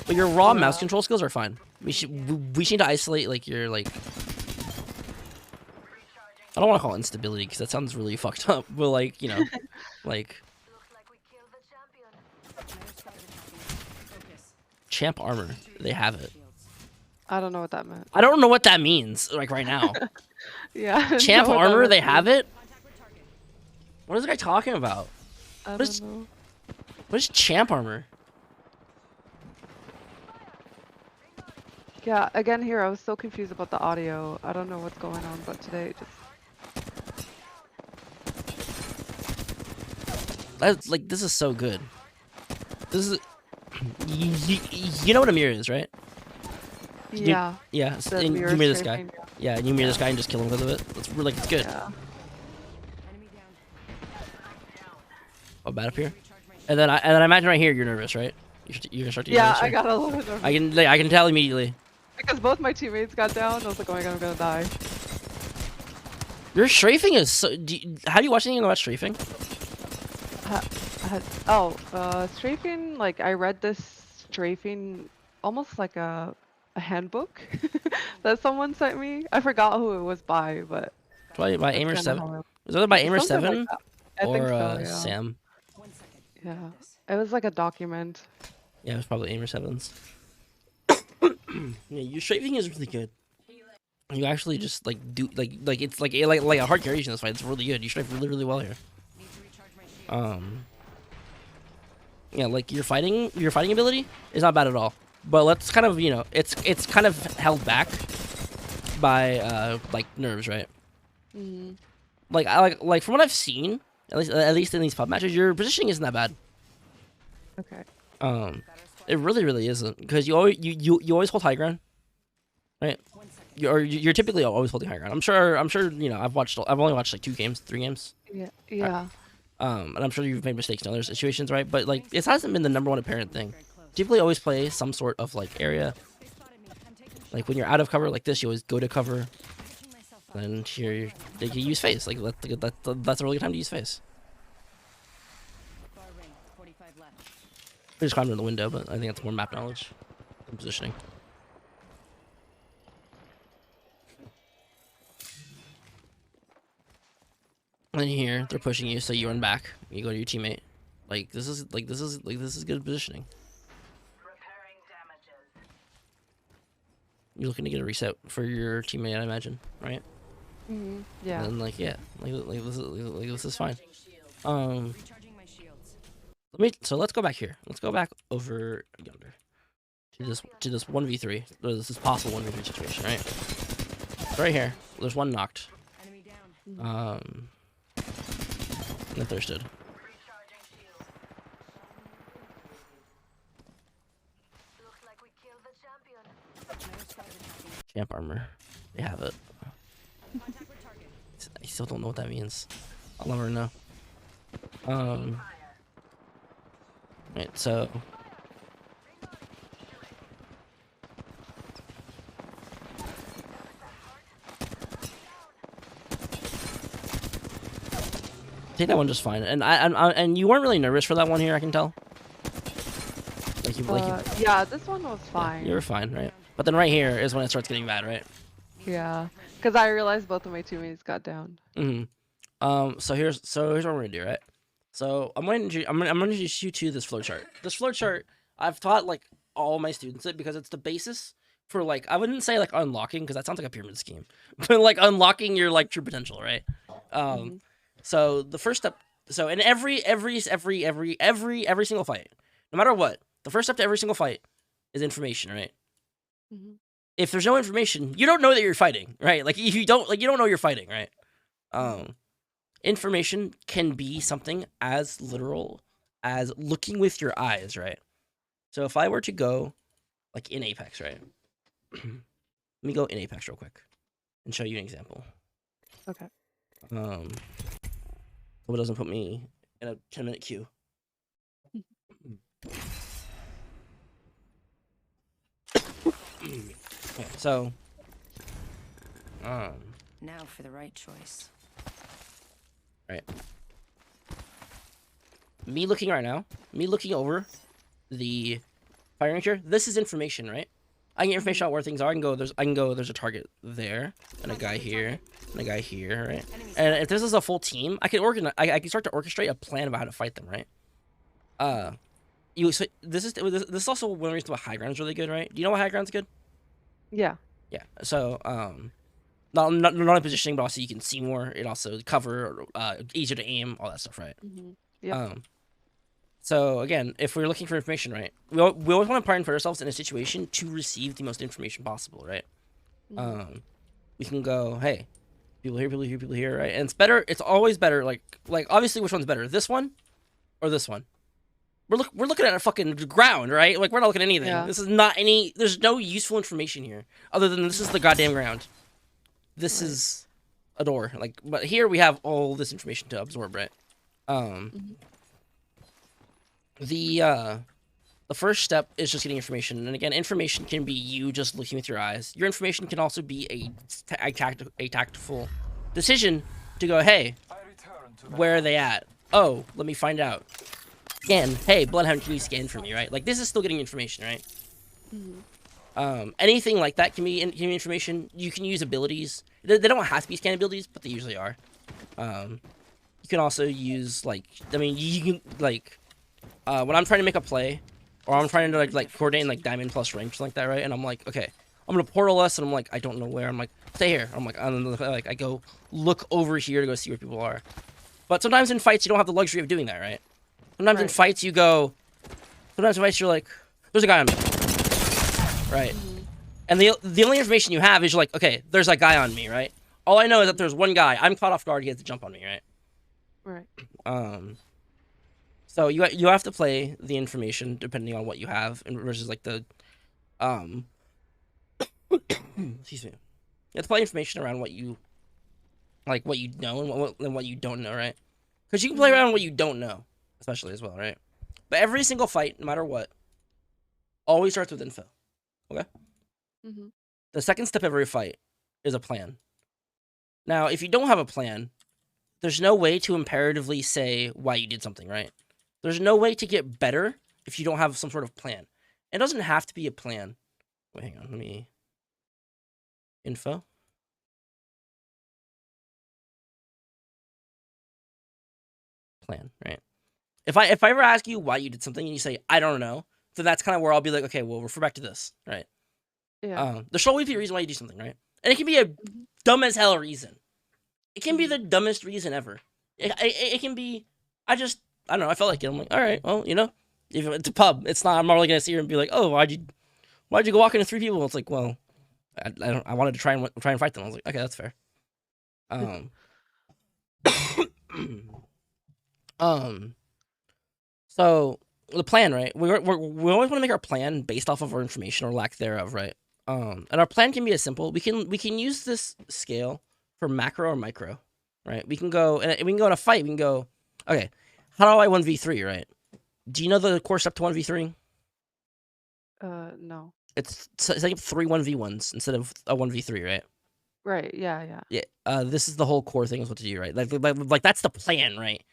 But your raw mouse control skills are fine. We should need to isolate like your like. I don't want to call it instability because that sounds really fucked up. But like you know, like Looks like we killed the champion. Another squad attacking. Focus. champ armor, they have it. Shields. I don't know what that meant. I don't know what that means. Like right now, Yeah. I didn't champ know what that armor, meant. they have it. Contact with target. What is the guy talking about? I what is- don't know. What is champ armor? Yeah. Again, here I was so confused about the audio. I don't know what's going on, but today it just. That's like this is so good. This is. You know what a mirror is, right? Yeah. Yeah, The and you mirror mirror this guy. strafing, Yeah, and you mirror this guy and just kill him because of it. It's really, like, it's good. Yeah. Enemy down. Oh, bad up here. Recharge my And then I imagine right here you're nervous, right? You can start to get Yeah, nervous I here. got a little bit nervous. I can tell immediately. Because both my teammates got down. I was like, oh my god, I'm gonna die. Your strafing is so. How do you watch anything about strafing? Strafing, like I read this strafing almost like a handbook that someone sent me. I forgot who it was by, but By that's Aimer kinda 7? how I- Is that by Aimer something 7 like that. I think or so, yeah. Sam? 1 second. Yeah. It was like a document. Yeah, it was probably Aimer 7's. Yeah, your strafing is really good. You actually just like do like it's like a hard carry in this fight. It's really good. You strafe really well here. Need to recharge my shield. Yeah, like your fighting ability is not bad at all. But let's kind of it's kind of held back by like nerves, right? Mm. Like from what I've seen, at least in these pub matches, your positioning isn't that bad. Okay. It really isn't because you always hold high ground, right? 1 second. You're typically always holding high ground. I'm sure I've only watched like 3 games. Yeah. Yeah. And I'm sure you've made mistakes in other situations, right? But like it hasn't been the number one apparent thing. Very close. Typically always play some sort of like area. They spotted me. I'm taking a Like when you're out of cover like this, you always go to cover. picking myself up. Then here you can use face. Like that's a really good time to use face. Far ring. 45 left. We just climbed in the window, but I think that's more map knowledge. positioning. And here they're pushing you, so you run back. You go to your teammate. This is good positioning. Repairing damages. You're looking to get a reset for your teammate, I imagine, right? Yeah. And yeah, this is fine. Recharging my shields. Let's go back here. Let's go back over yonder to this 1v3. This is possible 1v3 situation, right? So right here, there's one knocked. Enemy down. And thirsted. Recharging shield. Looks like we killed the champion. Another squad attacking. Champ armor. They have it. Contact with target. I still don't know what that means. I'll never know. Right, so take that one just fine. And and you weren't really nervous for that one here, I can tell. Yeah, this one was fine. You were fine, right? But then right here is when it starts getting bad, right? Yeah, because I realized both of my teammates got down. So here's what we're gonna do, right? So I'm gonna introduce you to this flowchart. This flowchart I've taught like all my students it because it's the basis for I wouldn't say unlocking because that sounds like a pyramid scheme, but unlocking your true potential, right? So the first step, so in every single fight, no matter what, the first step to every single fight is information, right? If there's no information, you don't know that you're fighting, right? If you don't you don't know you're fighting, right? Information can be something as literal as looking with your eyes, right? So if I were to go in Apex, right? Let me go in Apex real quick and show you an example. Okay. Hope it doesn't put me in a 10-minute queue. Okay, so Now for the right choice. right. Me looking right now, me looking over the firing here, this is information, right? I can get information out where things are. I can go, there's a target there, and a guy here, and a guy here, right? And if this is a full team, I can organize, I can start to orchestrate a plan about how to fight them, right? So this is also one reason why high ground's really good, right? Do you know why high ground's good? Yeah. Yeah. So not only positioning, but also you can see more. It also cover, easier to aim, all that stuff, right? Yeah. So again, if we're looking for information, right, we always want to put ourselves in a situation to receive the most information possible, right? We can go, hey, people here, right? And it's better. It's always better. Obviously, which one's better, this one or this one? We're looking at a fucking ground, right? We're not looking at anything. Yeah. This is not any. There's no useful information here other than this is the goddamn ground. This is a door. But here we have all this information to absorb, right? The first step is just getting information, and again, information can be you just looking with your eyes. Your information can also be a tactful decision to go, hey, where are they at? Oh, let me find out. Scan. Hey, Bloodhound, can you scan for me, right? This is still getting information, right? Anything like that can be information. You can use abilities. They don't have to be scan abilities, but they usually are. You can also use you can when I'm trying to make a play, or I'm trying to coordinate diamond plus rank, something like that, right? And I'm like, okay, I'm gonna portal us, and I'm I don't know where. I'm like, stay here. I'm I go look over here to go see where people are. But sometimes in fights you don't have the luxury of doing that, right? Sometimes in fights you go. Sometimes in fights you're like, there's a guy on me, right? And the only information you have is you're like, okay, there's that guy on me, right? All I know is that there's one guy. I'm caught off guard. He has to jump on me, right? Right. So you have to play the information depending on what you have, and versus the excuse me. You have to play information around what you know and what you don't know, right? Because you can play around what you don't know, especially as well, right? But every single fight, no matter what, always starts with info. Okay. The second step of every fight is a plan. Now, if you don't have a plan, there's no way to imperatively say why you did something, right? There's no way to get better if you don't have some sort of plan. It doesn't have to be a plan. Wait, hang on. Let me info. Plan, right? If I ever ask you why you did something and you say I don't know, then that's kind of where I'll be like, okay, well, refer back to this, right? Yeah. There should always be a reason why you do something, right? And it can be a dumb as hell reason. It can be the dumbest reason ever. It can be. I don't know. I felt like it. I'm like, all right, well, you know, if it's a pub, it's not. I'm not really gonna sit here and be like, oh, why'd you go walk into 3 people? It's like, well, I wanted to try and fight them. I was like, okay, that's fair. So the plan, right? We always want to make our plan based off of our information or lack thereof, right? And our plan can be as simple. We can use this scale for macro or micro, right? We can go in a fight. We can go, okay, how do I 1v3, right? Do you know the core step to 1v3? No. It's like 3 1v1s instead of a 1v3, right? Right. Yeah. Yeah. This is the whole core thing is what to do, right? Like that's the plan, right?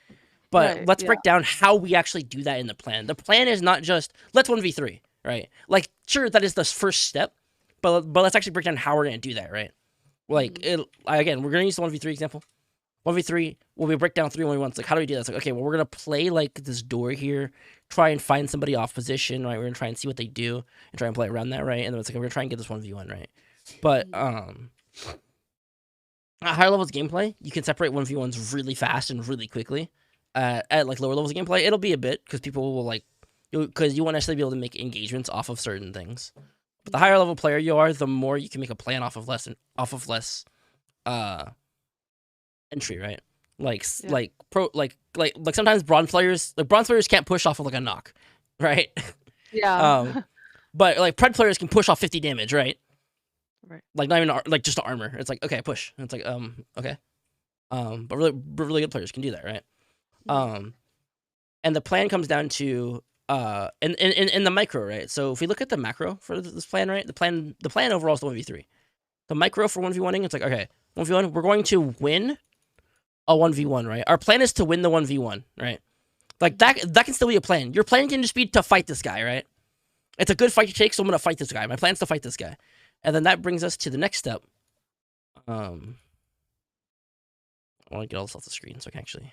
But Right, let's yeah. break down how we actually do that in the plan. The plan is not just let's 1v3, right? Like sure that is the first step, but let's actually break down how we're gonna do that, right? Like again, we're gonna use the 1v3 example. 1v3, well, we break down 3 1v1s. Like how do we do that? It's like okay, well we're gonna play like this door here, try and find somebody off position, right? We're gonna try and see what they do and try and play around that, right? And then it's like we're gonna try and get this 1v1, right? But at higher levels of gameplay, you can separate 1v1s really fast and really quickly. At like lower levels of gameplay, it'll be a bit because people will like, because you won't necessarily be able to make engagements off of certain things. But the higher level player you are, the more you can make a plan off of less entry, right? Like sometimes bronze players can't push off of like a knock, right? Yeah. But like pred players can push off 50 damage, right? Right. Like not even like just armor. It's like okay, push. And it's like okay. But really good players can do that, right? And the plan comes down to in the micro, right? So if we look at the macro for this plan, right? The plan overall is the 1v3. The micro for 1v1ing, it's like okay, 1v1, we're going to win a 1v1, right? Our plan is to win the 1v1, right? Like that can still be a plan. Your plan can just be to fight this guy, right? It's a good fight to take, so I'm gonna fight this guy. My plan's to fight this guy. And then that brings us to the next step. I want to get all this off the screen so I can actually.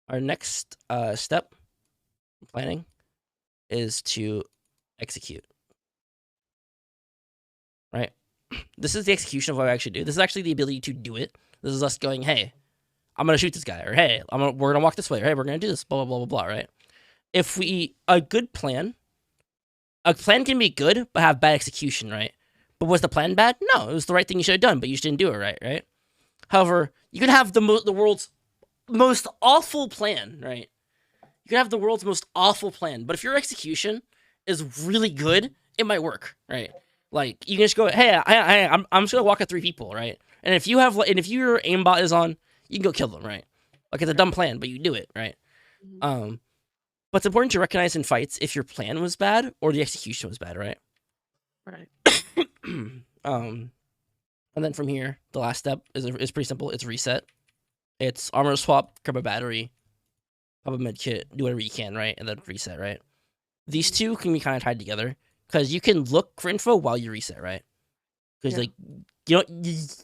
Our next step in planning is to execute. Right? This is the execution of what I actually do. This is actually the ability to do it. This is us going, hey, I'm going to shoot this guy. Or hey, we're going to walk this way. Or hey, we're going to do this. Blah, blah, blah, blah, blah, right? A plan can be good, but have bad execution, right? But was the plan bad? No, it was the right thing you should have done, but you just didn't do it right? However, you can have the world's most awful plan, right? You can have the world's most awful plan, but if your execution is really good, it might work, right? Like you can just go, hey, I'm just gonna walk at 3 people, right? And if your aimbot is on, you can go kill them, right? Like it's a dumb plan, but you do it, right? But it's important to recognize in fights if your plan was bad or the execution was bad, right? Right. And then from here, the last step is pretty simple. It's reset. It's armor swap, grab a battery, pop a med kit, do whatever you can, right? And then reset, right? These two can be kind of tied together because you can look for info while you reset, right? Because like you're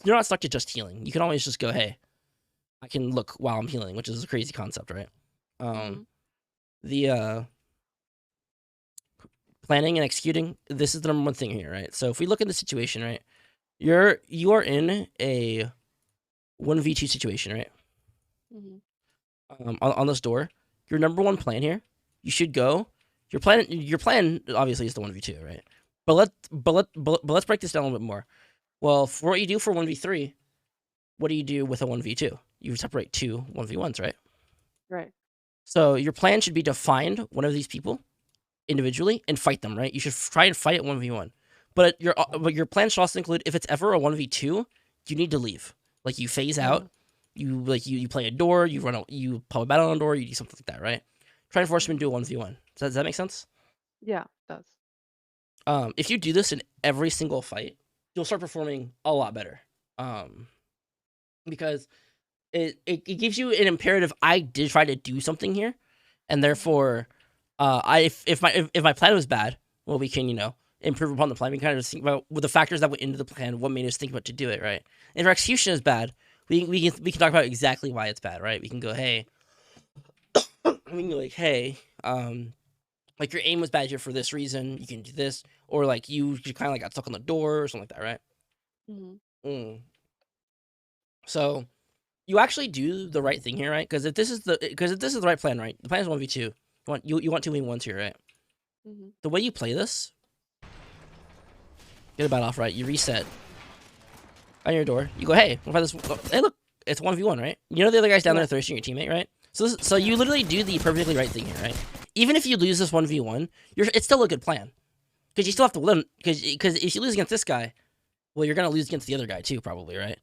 not stuck to just healing. You can always just go, hey, I can look while I'm healing, which is a crazy concept, right? The planning and executing, this is the number one thing here, right? So if we look at the situation, right, you are in a 1v2 situation, right? On this door, your number one plan here, you should go. Your plan obviously is the 1v2, right? But let's break this down a little bit more. Well, for what you do for 1v3, what do you do with a 1v2? You separate 2 1v1s, right? Right. So your plan should be to find one of these people individually and fight them, right? You should try and fight at 1v1. But your plan should also include if it's ever a 1v2, you need to leave. Like you phase out, you play a door, you pop a battle on a door, you do something like that, right? Try and force them into a 1v1. Does that make sense? Yeah, it does. If you do this in every single fight, you'll start performing a lot better. Because it gives you an imperative. I did try to do something here, and therefore, if my plan was bad, well, we can improve upon the plan. We kind of just think about the factors that went into the plan, what made us think about to do it, right? And if our execution is bad, we can talk about exactly why it's bad, right? We can go, hey, we can go like, hey, like your aim was bad here for this reason. You can do this, or like you kind of like got stuck on the door or something like that, right? Mm-hmm. So you actually do the right thing here, right? Because if this is the right plan, right? The plan is 1v2. You want 2v1s here, right? Mm-hmm. The way you play this, get a bat off, right? You reset on your door. You go, hey, what about this? Hey, look, it's 1v1, right? You know the other guy's down there thirsting your teammate, right? So you literally do the perfectly right thing here, right? Even if you lose this 1v1, it's still a good plan. Because you still have to win. Because if you lose against this guy, well, you're going to lose against the other guy too, probably, right?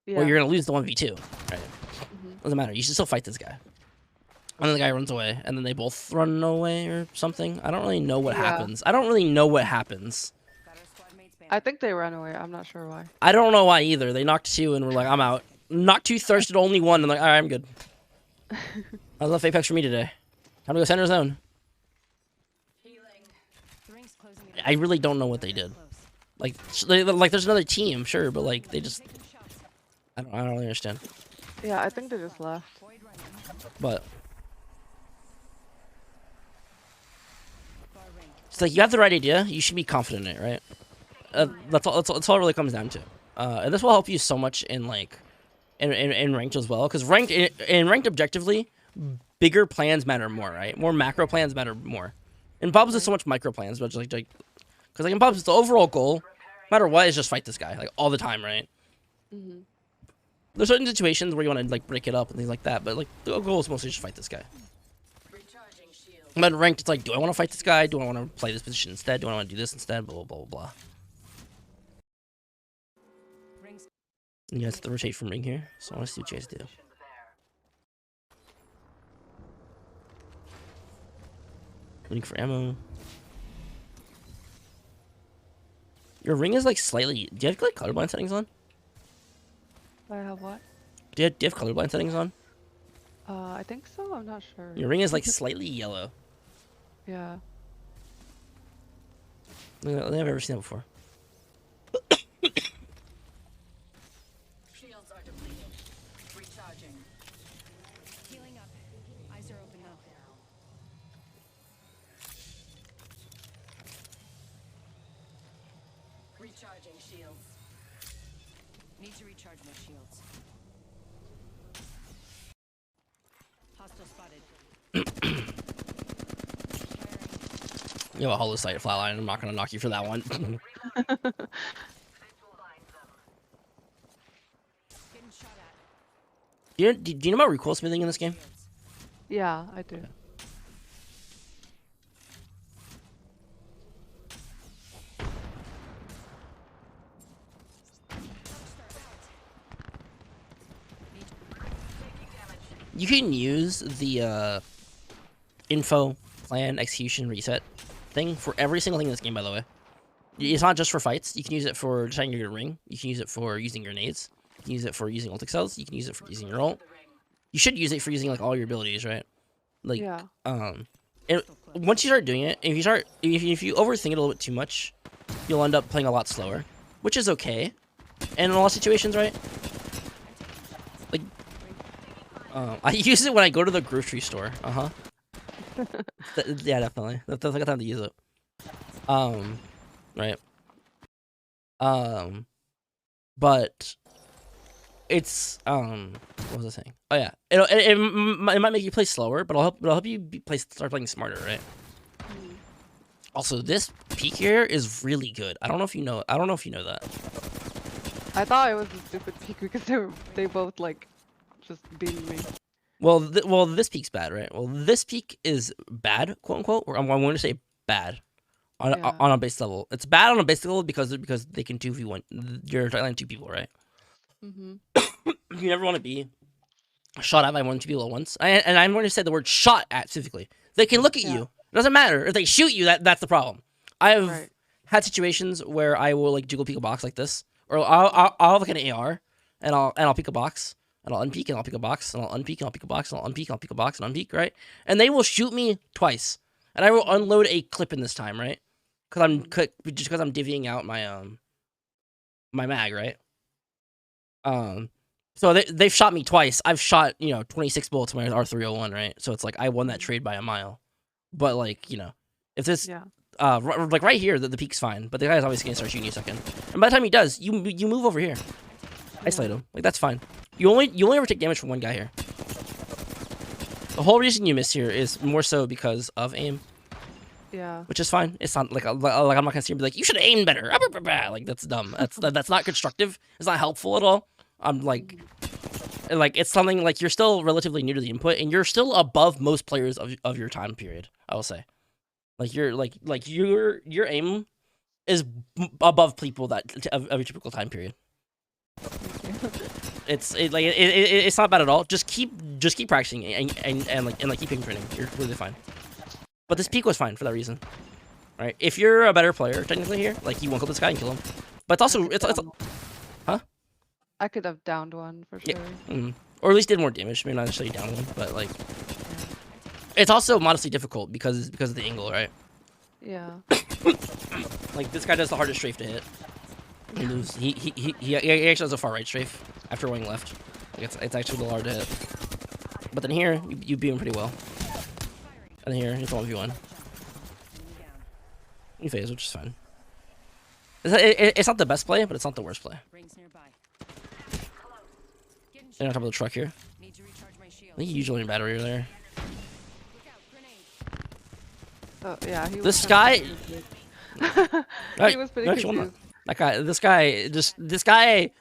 Yeah. Or you're going to lose the 1v2, right? Mm-hmm. Doesn't matter. You should still fight this guy. And then the guy runs away, and then they both run away or something. I don't really know what happens. I don't really know what happens. Got our squad mates back. I think they ran away. I'm not sure why. I don't know why either. They knocked 2 and were like, I'm out. Knocked 2, thirsted only 1, and like, all right, I'm good. That was enough Apex for me today. Time to go center zone. Healing. The ring's closing in. I really don't know what they did. Close. Like there's another team, sure, but like they just, Taking shots. I don't really understand. Yeah, I think they just left. Void running. But Far range. it's like you have the right idea. You should be confident in it, right? That's all it really comes down to. And this will help you so much in like in ranked as well, because ranked objectively, bigger plans matter more, right? More macro plans matter more. In pubs, there's so much micro plans, but like because like in pubs, the overall goal, no matter what, is just fight this guy like all the time, right? Mm-hmm. There's certain situations where you want to like break it up and things like that, but like the goal is mostly just fight this guy. Recharging shield. But ranked, it's like, do I want to fight this guy? Do I want to play this position instead? Do I want to do this instead? Blah blah blah blah. Rings. You guys have to rotate from ring here, so I want to see what you guys do. Looking for ammo. Your ring is like slightly. Do you have like colorblind settings on? I have what? Do you have colorblind settings on? I think so. I'm not sure. Your ring is like slightly yellow. Yeah. I've never seen that before. Shields are depleted. Recharging. Healing up. Eyes are open though. Recharging shields. Need to recharge my shields. Hostile spotted. You have a hollow sight flatline. I'm not gonna knock you for that one. Getting shot at. do you know about recoil smithing in this game? Shields. Yeah, I do. You can use the info, plan, execution, reset thing for every single thing in this game, by the way. It's not just for fights. You can use it for deciding your ring. You can use it for using grenades. You can use it for using ult cells. You can use it for using your ult. You should use it for using like all your abilities, right? Like, Yeah. once you start doing it, if you overthink it a little bit too much, you'll end up playing a lot slower, which is okay. And in a lot of situations, right? Like, I use it when I go to the grocery store. Yeah, definitely. That's like a time to use it. Right. But it's what was I saying? Oh yeah, it might make you play slower, but it'll help you start playing smarter, right? Also, this peak here is really good. I don't know if you know that. I thought it was a stupid peak because they both like just beating me. Well, this peak's bad, right? Well, this peak is bad, quote unquote. Or I'm going to say bad on a base level. It's bad on a base level because they can 2v1. You're trying 2 people, right? Mm-hmm. You never want to be shot at by 1 or 2 people at once. And I'm going to say the word shot at specifically. They can look at you. It doesn't matter if they shoot you. That's the problem. I've had situations where I will like jiggle peek a box like this, or I'll have like an AR, and I'll peek a box, and I'll unpeek, and I'll peek a box, and I'll unpeek, and I'll peek a box, and I'll unpeek, and I'll peek a box, and unpeek, right? And they will shoot me twice, and I will unload a clip in this time, right? because I'm divvying out my my mag, right? So they've shot me twice. I've shot 26 bullets with my R301, right? So it's like I won that trade by a mile. But like if this Yeah. like right here, the peak's fine, but the guy's obviously gonna start shooting you a second. And by the time he does, you move over here, isolate him. Like that's fine. You only ever take damage from one guy here. The whole reason you miss here is more so because of aim, Yeah. which is fine. It's not like I'm not gonna see him be like you should have aimed better. Like that's dumb. That's not constructive. It's not helpful at all. I'm like it's something like you're still relatively new to the input, and you're still above most players of your time period. I will say. Like your aim is above people of your typical time period. It's not bad at all. Just keep practicing and keep training. You're completely fine. But this peak was fine for that reason, right? If you're a better player technically here, like you won't kill this guy and kill him. But it's also huh? I could have downed one for sure. Yeah. Or at least did more damage. Maybe not necessarily down one, but like it's also modestly difficult because of the angle, right? Yeah. Like this guy does the hardest strafe to hit. He actually does a far right strafe after going left. Like it's actually a little hard to hit. But then here you beat him pretty well. And then here it's 1v1. You phase, which is fine. It's not the best play, but it's not the worst play. And on top of the truck here. I think you usually in battery there. Oh yeah. He was This kinda guy. he was pretty confused. This guy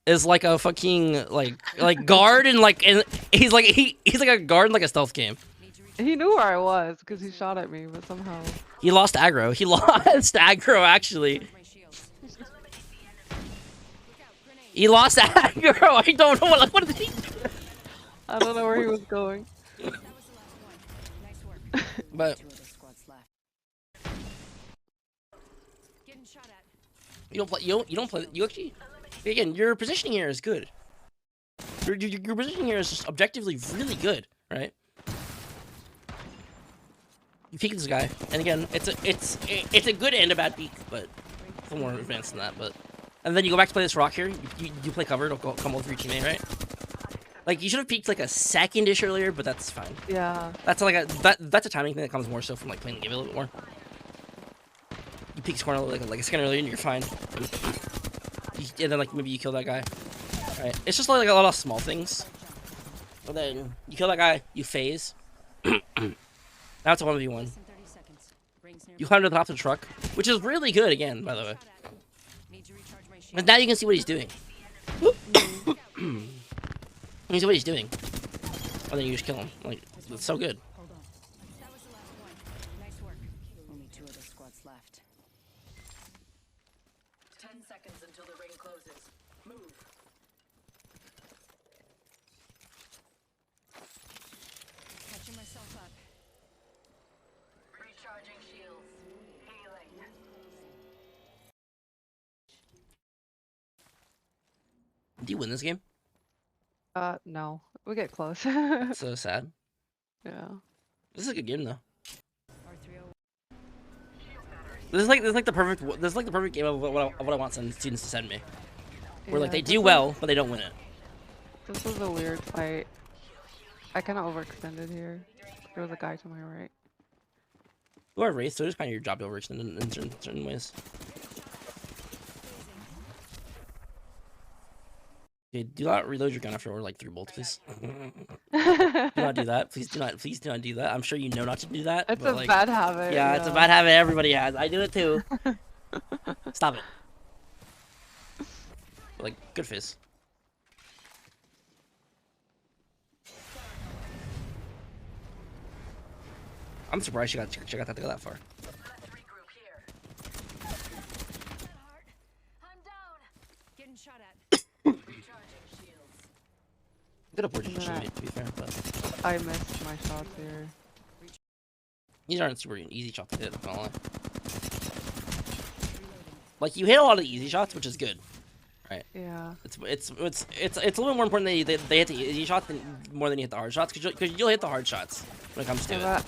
is like a fucking like guard and he's like a guard in like a stealth game. He knew where I was because he shot at me, but somehow. He lost aggro. He lost aggro actually. He lost aggro. I don't know what did he do? I don't know where he was going. But you don't play. You actually, again, your positioning here is good. Your positioning here is just objectively really good, right? You peek this guy, and again, it's a good and a bad peek, but it's a little more advanced than that. But and then you go back to play this rock here. You play cover. Don't come over your teammate, right? Like you should have peeked like a second-ish earlier, but that's fine. Yeah. That's like that's a timing thing that comes more so from like playing the game a little bit more. You peek his corner like a second earlier, and you're fine. And then like maybe you kill that guy. Right? It's just like a lot of small things. And then you kill that guy, you phase. Now it's a 1v1. You climb to the top of the truck, which is really good again, by the way. But now you can see what he's doing. You can see what he's doing. And then you just kill him. Like, it's so good. That was the last one. Nice work. Only 2 other squads left. 10 seconds until the ring closes. Move. Catching myself up. Recharging shields. Healing. Do you win this game? No. We get close. That's so sad. Yeah. This is a good game though. R301. This is like the perfect game of what I want students to send me. Where like Yeah, they this do was- well, but they don't win it. This was a weird fight. I kind of overextended here. There was a guy to my right. You are Wraith, so it's kind of your job to overextend in certain ways. Okay, do not reload your gun after we're like 3 bolts, please. Do not do that. Please do not do that. I'm sure you know not to do that. It's but, a like, bad habit. Yeah, it's a bad habit everybody has. I do it too. Stop it. Like, good fizz. I'm surprised she got that to go that far. Let's regroup here. I'm down. Getting shot at. Recharging shields. Good opportunity, Yeah. to be fair, but I missed my shots here. these aren't super easy shots to hit, I'm not gonna lie. Like, you hit a lot of the easy shots, which is good. Yeah. It's a little bit more important that they hit the easy shots more than you hit the hard shots, because you'll hit the hard shots when it comes to it.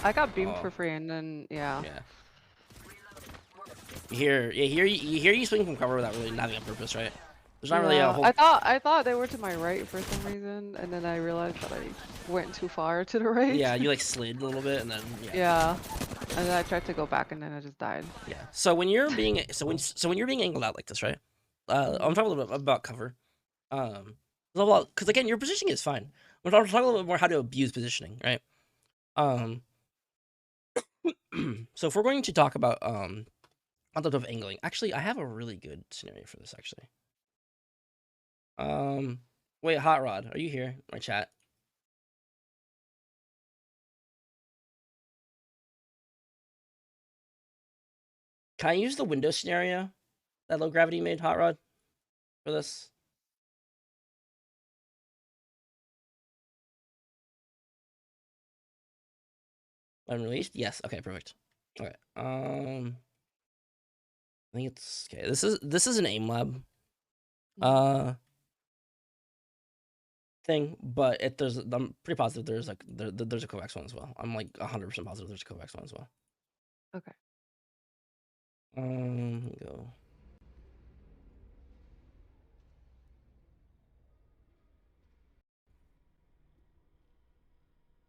I got beamed Oh. for free and then, yeah. Yeah. Here, yeah, here you swing from cover without really having a purpose, right? There's not really a whole. I thought they were to my right for some reason, and then I realized that I went too far to the right. Yeah, you like slid a little bit, and then Yeah. And then I tried to go back, and then I just died. yeah. So when you're being when you're being angled out like this, right? I'm talking a little bit about cover. Because again, your positioning is fine. We're talking a little bit more how to abuse positioning, right? So if we're going to talk about concept of angling, actually, I have a really good scenario for this. Actually, wait, Hot Rod, are you here? My chat. Can I use the window scenario that low gravity made, Hot Rod, for this? Unreleased? Yes. Okay, perfect. Okay. I think it's okay. This is an aim lab thing, but I'm pretty positive there's like there's a coax one as well. I'm like 100% positive there's a coax one as well. Okay. Go.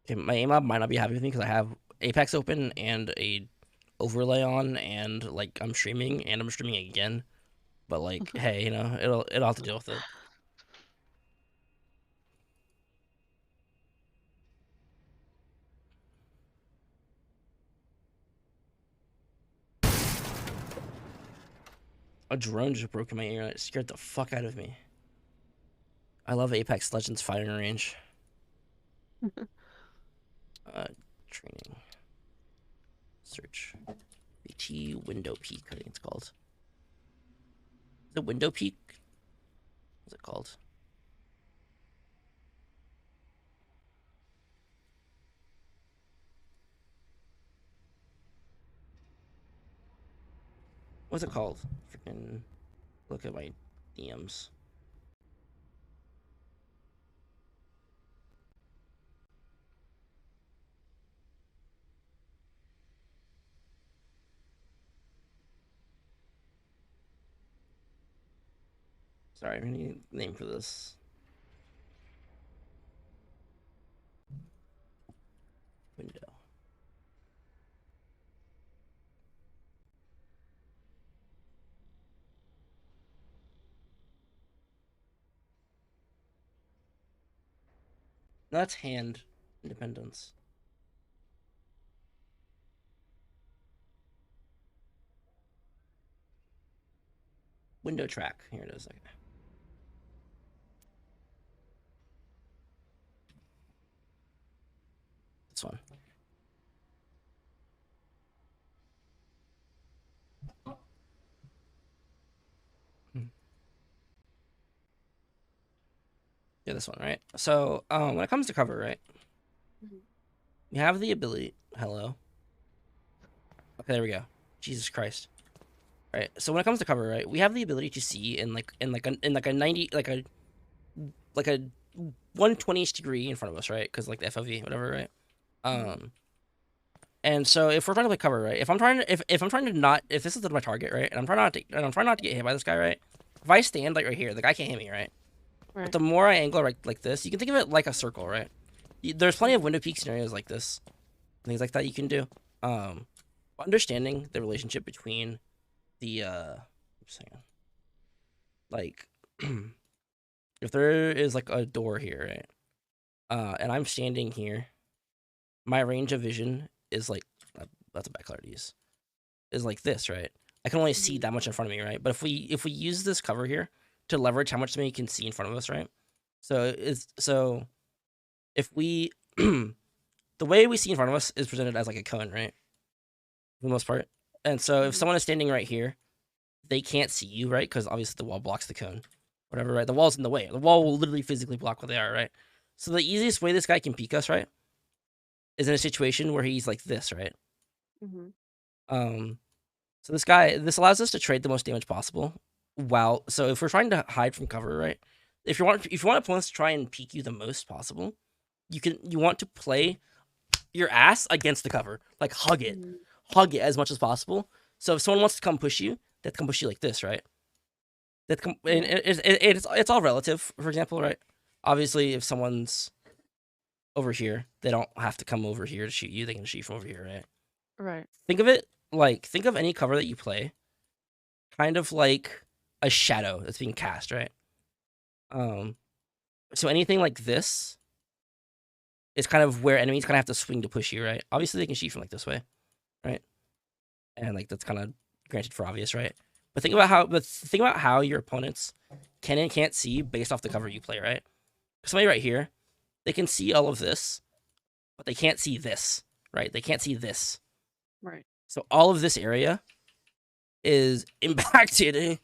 Okay, my aim lab might not be happy with me because I have Apex open and a overlay on, and like I'm streaming again. But like, hey, you know, it'll have to deal with it. A drone just broke in my ear and it scared the fuck out of me. I love Apex Legends firing range. Training. Search. BT window peak, I think it's called. The window peak? What's it called? What's it called? Freaking look at my DMs. Sorry, I need a name for this. Window. No, that's hand independence. Window track. Here it is. Okay. This one. Yeah, this one, right? So, when it comes to cover, right? You have the ability. Hello. Okay, there we go. Jesus Christ. Right. So when it comes to cover, right, we have the ability to see in like a 90 like a 120ish degree in front of us, right? Because like the FOV, whatever, right? And so if we're trying to play cover, right? If I'm trying to not, if this is my target, right, and I'm trying not to get hit by this guy, right? If I stand like right here, the guy can't hit me, right? Right. But the more I angle right like this, you can think of it like a circle, right? There's plenty of window peak scenarios like this, things like that you can do. Understanding the relationship between the like if there is like a door here, right? And I'm standing here, my range of vision is like that's a bad color to use. Is like this, right? I can only see that much in front of me, right? But if we use this cover here to leverage how much somebody can see in front of us, right? So if we the way we see in front of us is presented as like a cone, right? For the most part. And so if someone is standing right here, they can't see you, right? Because obviously the wall blocks the cone. Whatever, right? The wall's in the way. The wall will literally physically block what they are, right? So the easiest way this guy can peek us, right, is in a situation where he's like this, right? So this allows us to trade the most damage possible. So if we're trying to hide from cover, right? If you want opponents to try and peek you the most possible, you want to play your ass against the cover, like hug it as much as possible, So if someone wants to come push you, they have to come push you like this, right? And Yeah. it's all relative. For example, right? Obviously, if someone's over here, they don't have to come over here to shoot you. They can shoot you from over here, right? Right. Think of it like think of any cover that you play, kind of like a shadow that's being cast, right? So anything like this is kind of where enemies kind of have to swing to push you, right? Obviously, they can shoot from like this way, right? And like that's kind of granted for obvious, right? But think about how your opponents can and can't see based off the cover you play, right? Somebody right here, they can see all of this, but they can't see this, right? They can't see this. Right. So all of this area is impacted.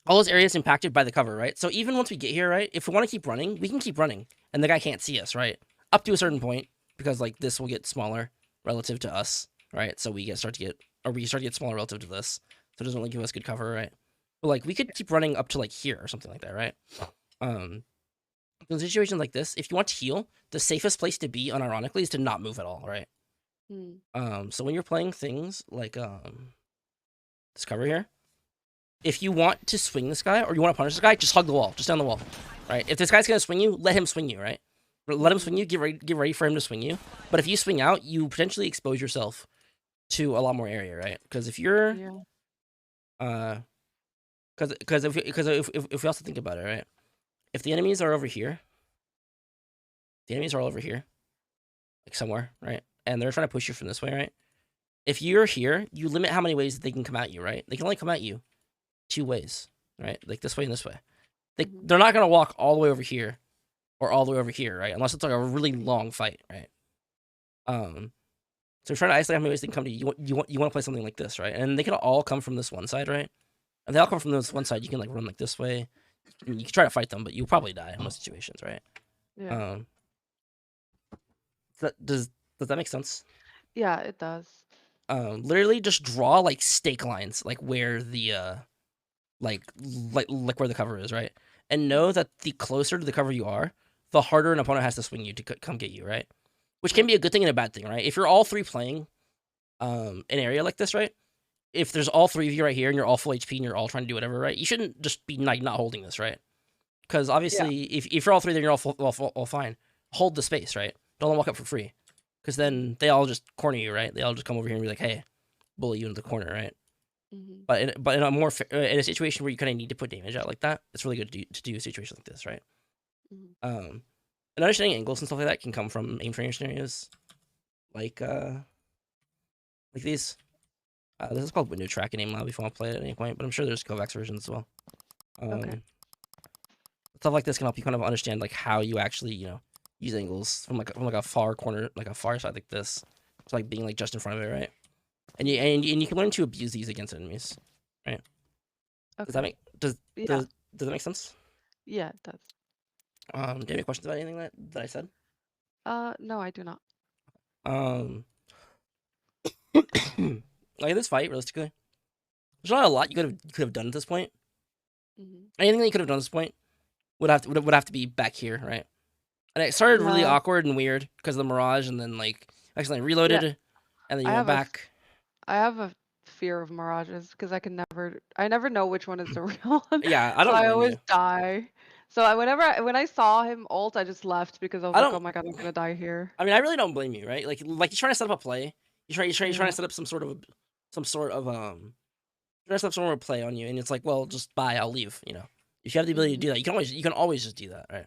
All those areas impacted by the cover, right? So even once we get here, right, if we want to keep running, we can keep running, and the guy can't see us, right? Up to a certain point, because like this will get smaller relative to us, right? So we start to get smaller relative to this, so it doesn't really give us good cover, right? But like we could keep running up to like here or something like that, right? In situations like this, if you want to heal, the safest place to be, unironically, is to not move at all, right? So when you're playing things like this cover here, if you want to swing this guy or you want to punish this guy, just hug the wall, just down the wall, right? If this guy's gonna swing you, let him swing you, right? Let him swing you. Get ready for him to swing you. But if you swing out, you potentially expose yourself to a lot more area, right? Because if you're, because if we also think about it, right? If the enemies are over here, like somewhere, right? And they're trying to push you from this way, right? If you're here, you limit how many ways that they can come at you, right? They can only come at you 2 ways, right? Like this way and this way. They're not gonna walk all the way over here or all the way over here, right? Unless it's like a really long fight, right? So trying to isolate how many ways they can come to you. You want to play something like this, right? And they can all come from this one side, right? And they all come from this one side. You can like run like this way. You can try to fight them, but you'll probably die in most situations, right? Yeah. Does that make sense? Yeah, it does. Literally just draw like stake lines, like where the like where the cover is, right? And know that the closer to the cover you are, the harder an opponent has to swing you to come get you, right? Which can be a good thing and a bad thing, right? If you're all 3 playing an area like this, right? If there's all 3 of you right here and you're all full HP and you're all trying to do whatever, right? You shouldn't just be like not holding this, right? Because obviously, if you're all 3, then you're all fine. Hold the space, right? Don't let them walk up for free. Because then they all just corner you, right? They all just come over here and be like, "Hey, bully you into the corner," right? But in a more in a situation where you kind of need to put damage out like that, it's really good to do a situation like this, right? And understanding angles and stuff like that can come from aim training scenarios, like these. This is called window track in AimLab if you want to play it at any point, but I'm sure there's Kovacs versions as well. Okay. Stuff like this can help you kind of understand like how you actually use angles from a far corner, like a far side like this, to like being like just in front of it, right? And you can learn to abuse these against enemies, right? Okay. Does that make does that make sense? Yeah, it does. Do you have any questions about anything that I said? No, I do not. Like this fight, realistically, there's not a lot you could have done at this point. Anything that you could have done at this point would have to be back here, right? And it started really awkward and weird because of the mirage, and then like accidentally reloaded, and then you went back. I have a fear of mirages because I never know which one is the real one. Yeah, I So don't I blame always you. die. So when I saw him ult, I just left because I was like, oh my god, I'm gonna die here. I mean, I really don't blame you, right? Like you're trying to set up a play. You're trying to set up some sort of trying to set up some sort of play on you, and it's like, well, just bye, I'll leave. If you have the ability to do that, you can always just do that, right?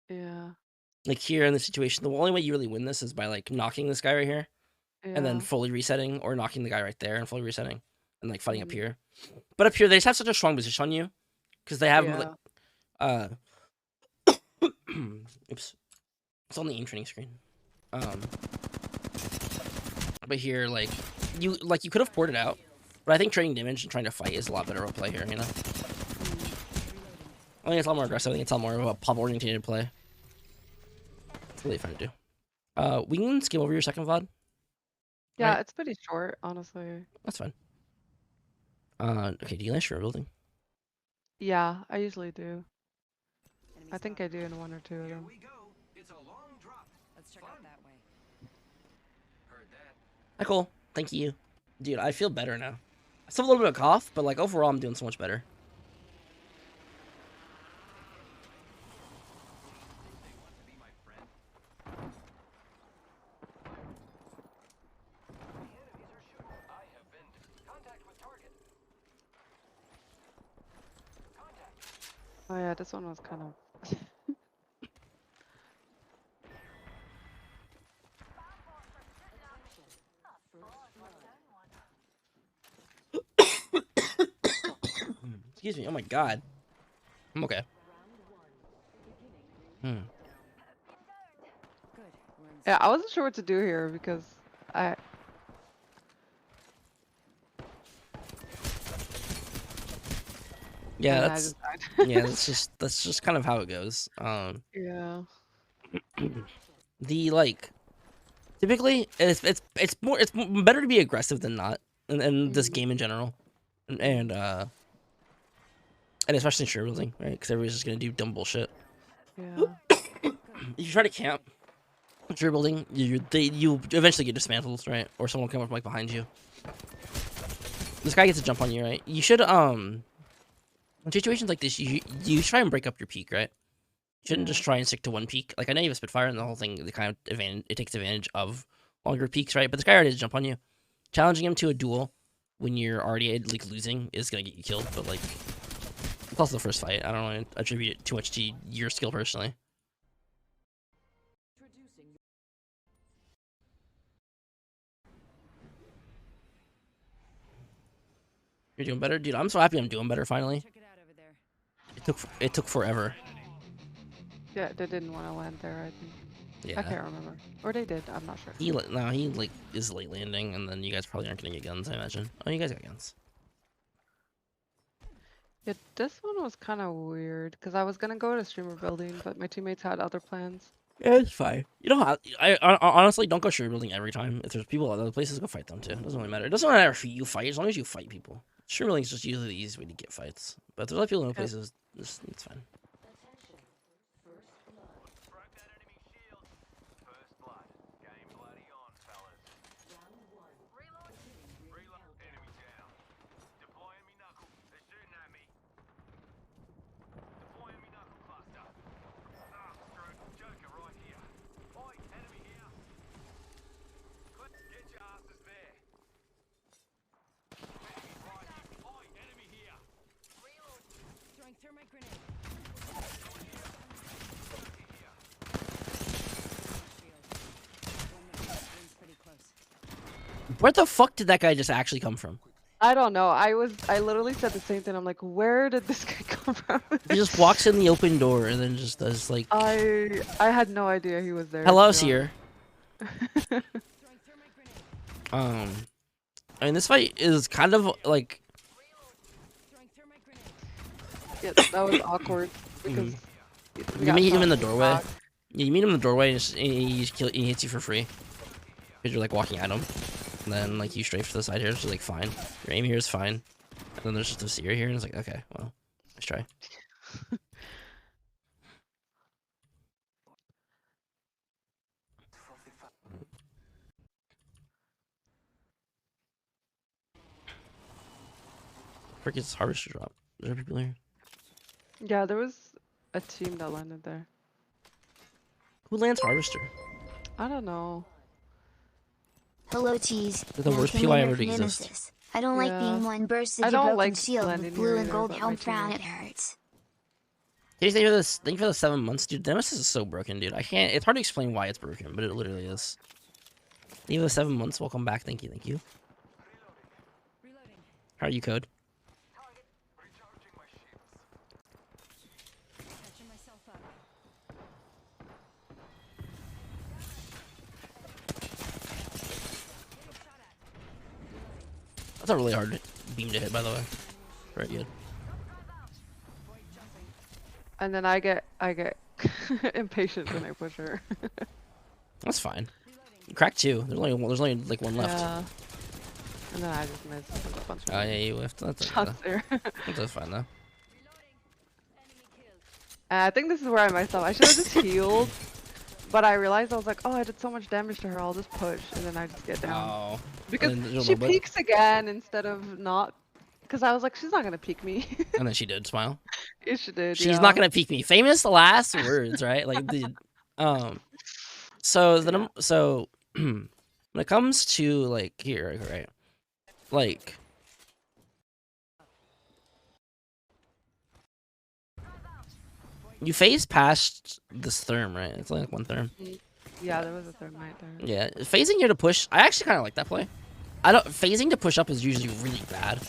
Yeah. Like here in this situation, the only way you really win this is by like knocking this guy right here, and then fully resetting, or knocking the guy right there and fully resetting, and like fighting up here. But up here, they just have such a strong position on you because they have like, oops, it's on the aim training screen. But here, like you could have poured it out, but I think trading damage and trying to fight is a lot better of a play here. I think it's a lot more aggressive. I think it's a lot more of a pop oriented play. It's really fun to do. We can skim over your second VOD. Yeah, right? it's pretty short, honestly. That's fine. Okay, do you like your building? Yeah, I usually do. I think I do in 1 or 2 of them. We go. It's a long drop. Let's check out that way. Heard that. Cool. Thank you. Dude, I feel better now. I still have a little bit of cough, but like overall I'm doing so much better. Oh yeah, this one was kind of. Excuse me. Oh my god. I'm okay. Good. We're in Yeah, I wasn't sure what to do here because I. Yeah, and I that's just died. yeah, that's just kind of how it goes. Yeah. The like typically it's better to be aggressive than not in this game in general, and especially in share building, right? Because everybody's just gonna do dumb bullshit. Yeah. If you try to camp share building, you eventually get dismantled, right? Or someone will come up like behind you. This guy gets a jump on you, right? You should in situations like this, you try and break up your peak, right? You shouldn't just try and stick to one peak. Like I know you have a Spitfire and the whole thing, the kind of it takes advantage of longer peaks, right? But this guy already has a jump on you. Challenging him to a duel when you're already like losing is gonna get you killed. But like, it's also the first fight. I don't want to attribute it too much to your skill personally. You're doing better, dude. I'm so happy I'm doing better finally. Check it out over there. It took forever. Yeah, they didn't want to land there. I think. Yeah. I can't remember. Or they did. I'm not sure. He like is late landing, and then you guys probably aren't gonna get guns. I imagine. Oh, you guys got guns. Yeah, this one was kind of weird because I was gonna go to streamer building, but my teammates had other plans. Yeah, it's fine. You know how I honestly don't go share building every time. If there's people at other places, go fight them too. It doesn't really matter. It doesn't matter if you fight as long as you fight people. Share building is just usually the easiest way to get fights. But if there's other people in other places, it's fine. Broke that enemy shield. First blood. Game bloody on, fellas. Reload. Enemy down. Deploying me knuckle. They're shooting at me. Deploying me knuckle cluster. Ah, screwed. Joker right here. Oi, enemy here. Get your asses there. Enemy right here. Oi, enemy here. Reload. Throwing thermite grenade. Shield. 1 minute. Ring's pretty close. Where the fuck did that guy just actually come from? I don't know. I literally said the same thing. I'm like, where did this guy come from? He just walks in the open door and then just does like, I had no idea he was there. "Hello, to be Seer." honest. Throwing thermite grenade. I mean, this fight is kind of like, Throwing thermite grenade. Yeah, that was awkward because we you got meet him in shot the from doorway. back. Yeah, you meet him in the doorway and he hits you for free because you're like walking at him. And then like you strafe to the side here, it's just like fine. Your aim here is fine. And then there's just a Seer here, and it's like, okay, well, let's try. Where gets harvester drop? Is there people here? Yeah, there was a team that landed there. Who lands harvester? I don't know. Hello, cheese. They're the Now worst Commander PY ever to exist. Nemesis. I don't like Yeah. being one bursted I to don't broken like shield landing with blue here and either, gold but my helm frown. It teammates- hurts. Thank you for this. Thank you for the 7 months, dude. Nemesis is so broken, dude. I can't. It's hard to explain why it's broken, but it literally is. Thank you for the 7 months. Welcome back. Thank you. Thank you. Reloading. How are you, Code? Recharging my shields. Catching myself up. That's a really hard beam to hit, by the way. Very good. And then I get impatient when I push her. That's fine. You cracked 2. There's only like 1 left. Yeah. And then I just missed a bunch of Oh yeah, you whiffed. That's okay. shots there. That's fine though. And I think this is where I messed up. I should have just healed but I realized I was like, oh, I did so much damage to her. I'll just push, and then I just get down Oh. because And then there's a she little bit. peeks again instead of not. Because I was like, she's not gonna peek me. And then she did smile. Yeah, she did. She's Yeah. not gonna peek me. Famous last words, right? Like the so Yeah. so when it comes to like here, right? Like you phase past this therm, right? It's only like one therm. Yeah, there was a third night there. Yeah, phasing here to push. I actually kind of like that play. I don't phasing to push up is usually really bad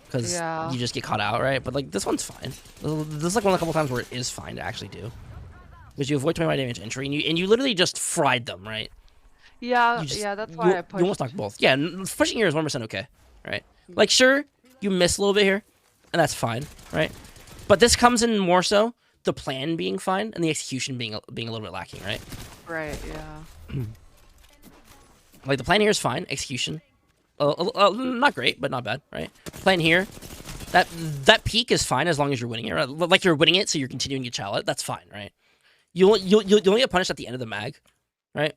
because Yeah. you just get caught out, right? But like this one's fine. This is like one of the couple times where it is fine to actually do because you avoid 25 damage entry and you literally just fried them, right? Yeah, You just, yeah, that's why I you pushed. almost knocked both. Yeah, pushing here is 1% okay, right? Like sure, you miss a little bit here, and that's fine, right? But this comes in more so the plan being fine and the execution being a little bit lacking, right? Right, yeah. Like the plan here is fine, execution, not great, but not bad, right? Plan here, that peak is fine as long as you're winning it, right? Like you're winning it, so you're continuing to chow it. That's fine, right? You'll only get punished at the end of the mag, right?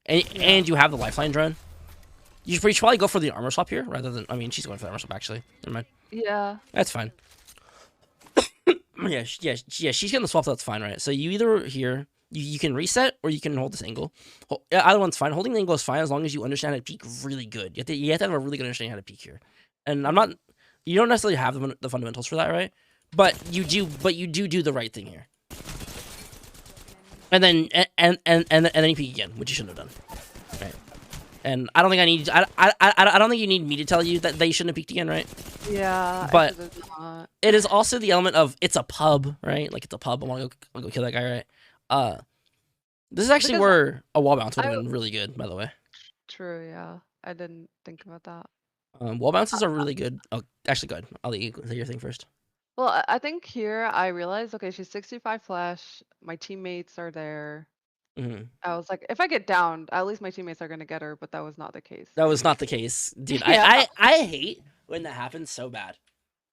And you have the lifeline drone. You should probably go for the armor swap here rather than. I mean, she's going for the armor swap actually. Never mind. Yeah. That's fine. yeah, she's getting the swap. That's fine, right? So you either here, you can reset or you can hold this angle. Either one's fine. Holding the angle is fine as long as you understand how to peek really good. You have to have a really good understanding how to peek here. And I'm not. You don't necessarily have the fundamentals for that, right? But you do. But you do the right thing here. And then then you peek again, which you shouldn't have done. Right. And I don't think I need. I don't think you need me to tell you that they shouldn't have peeked again, right? Yeah. But I should've not. it is also the element of it's a pub, right? Like it's a pub. I want to go kill that guy, right? This is actually Because where a wall bounce would have been really good, by the way. True, yeah. I didn't think about that. Wall bounces are really good. Oh, actually, good. I'll let you say your thing first. Well, I think here I realized, okay, she's 65 flash. My teammates are there. Mm-hmm. I was like, if I get down, at least my teammates are gonna get her, but that was not the case. That was not the case, dude. Yeah. I hate when that happens so bad.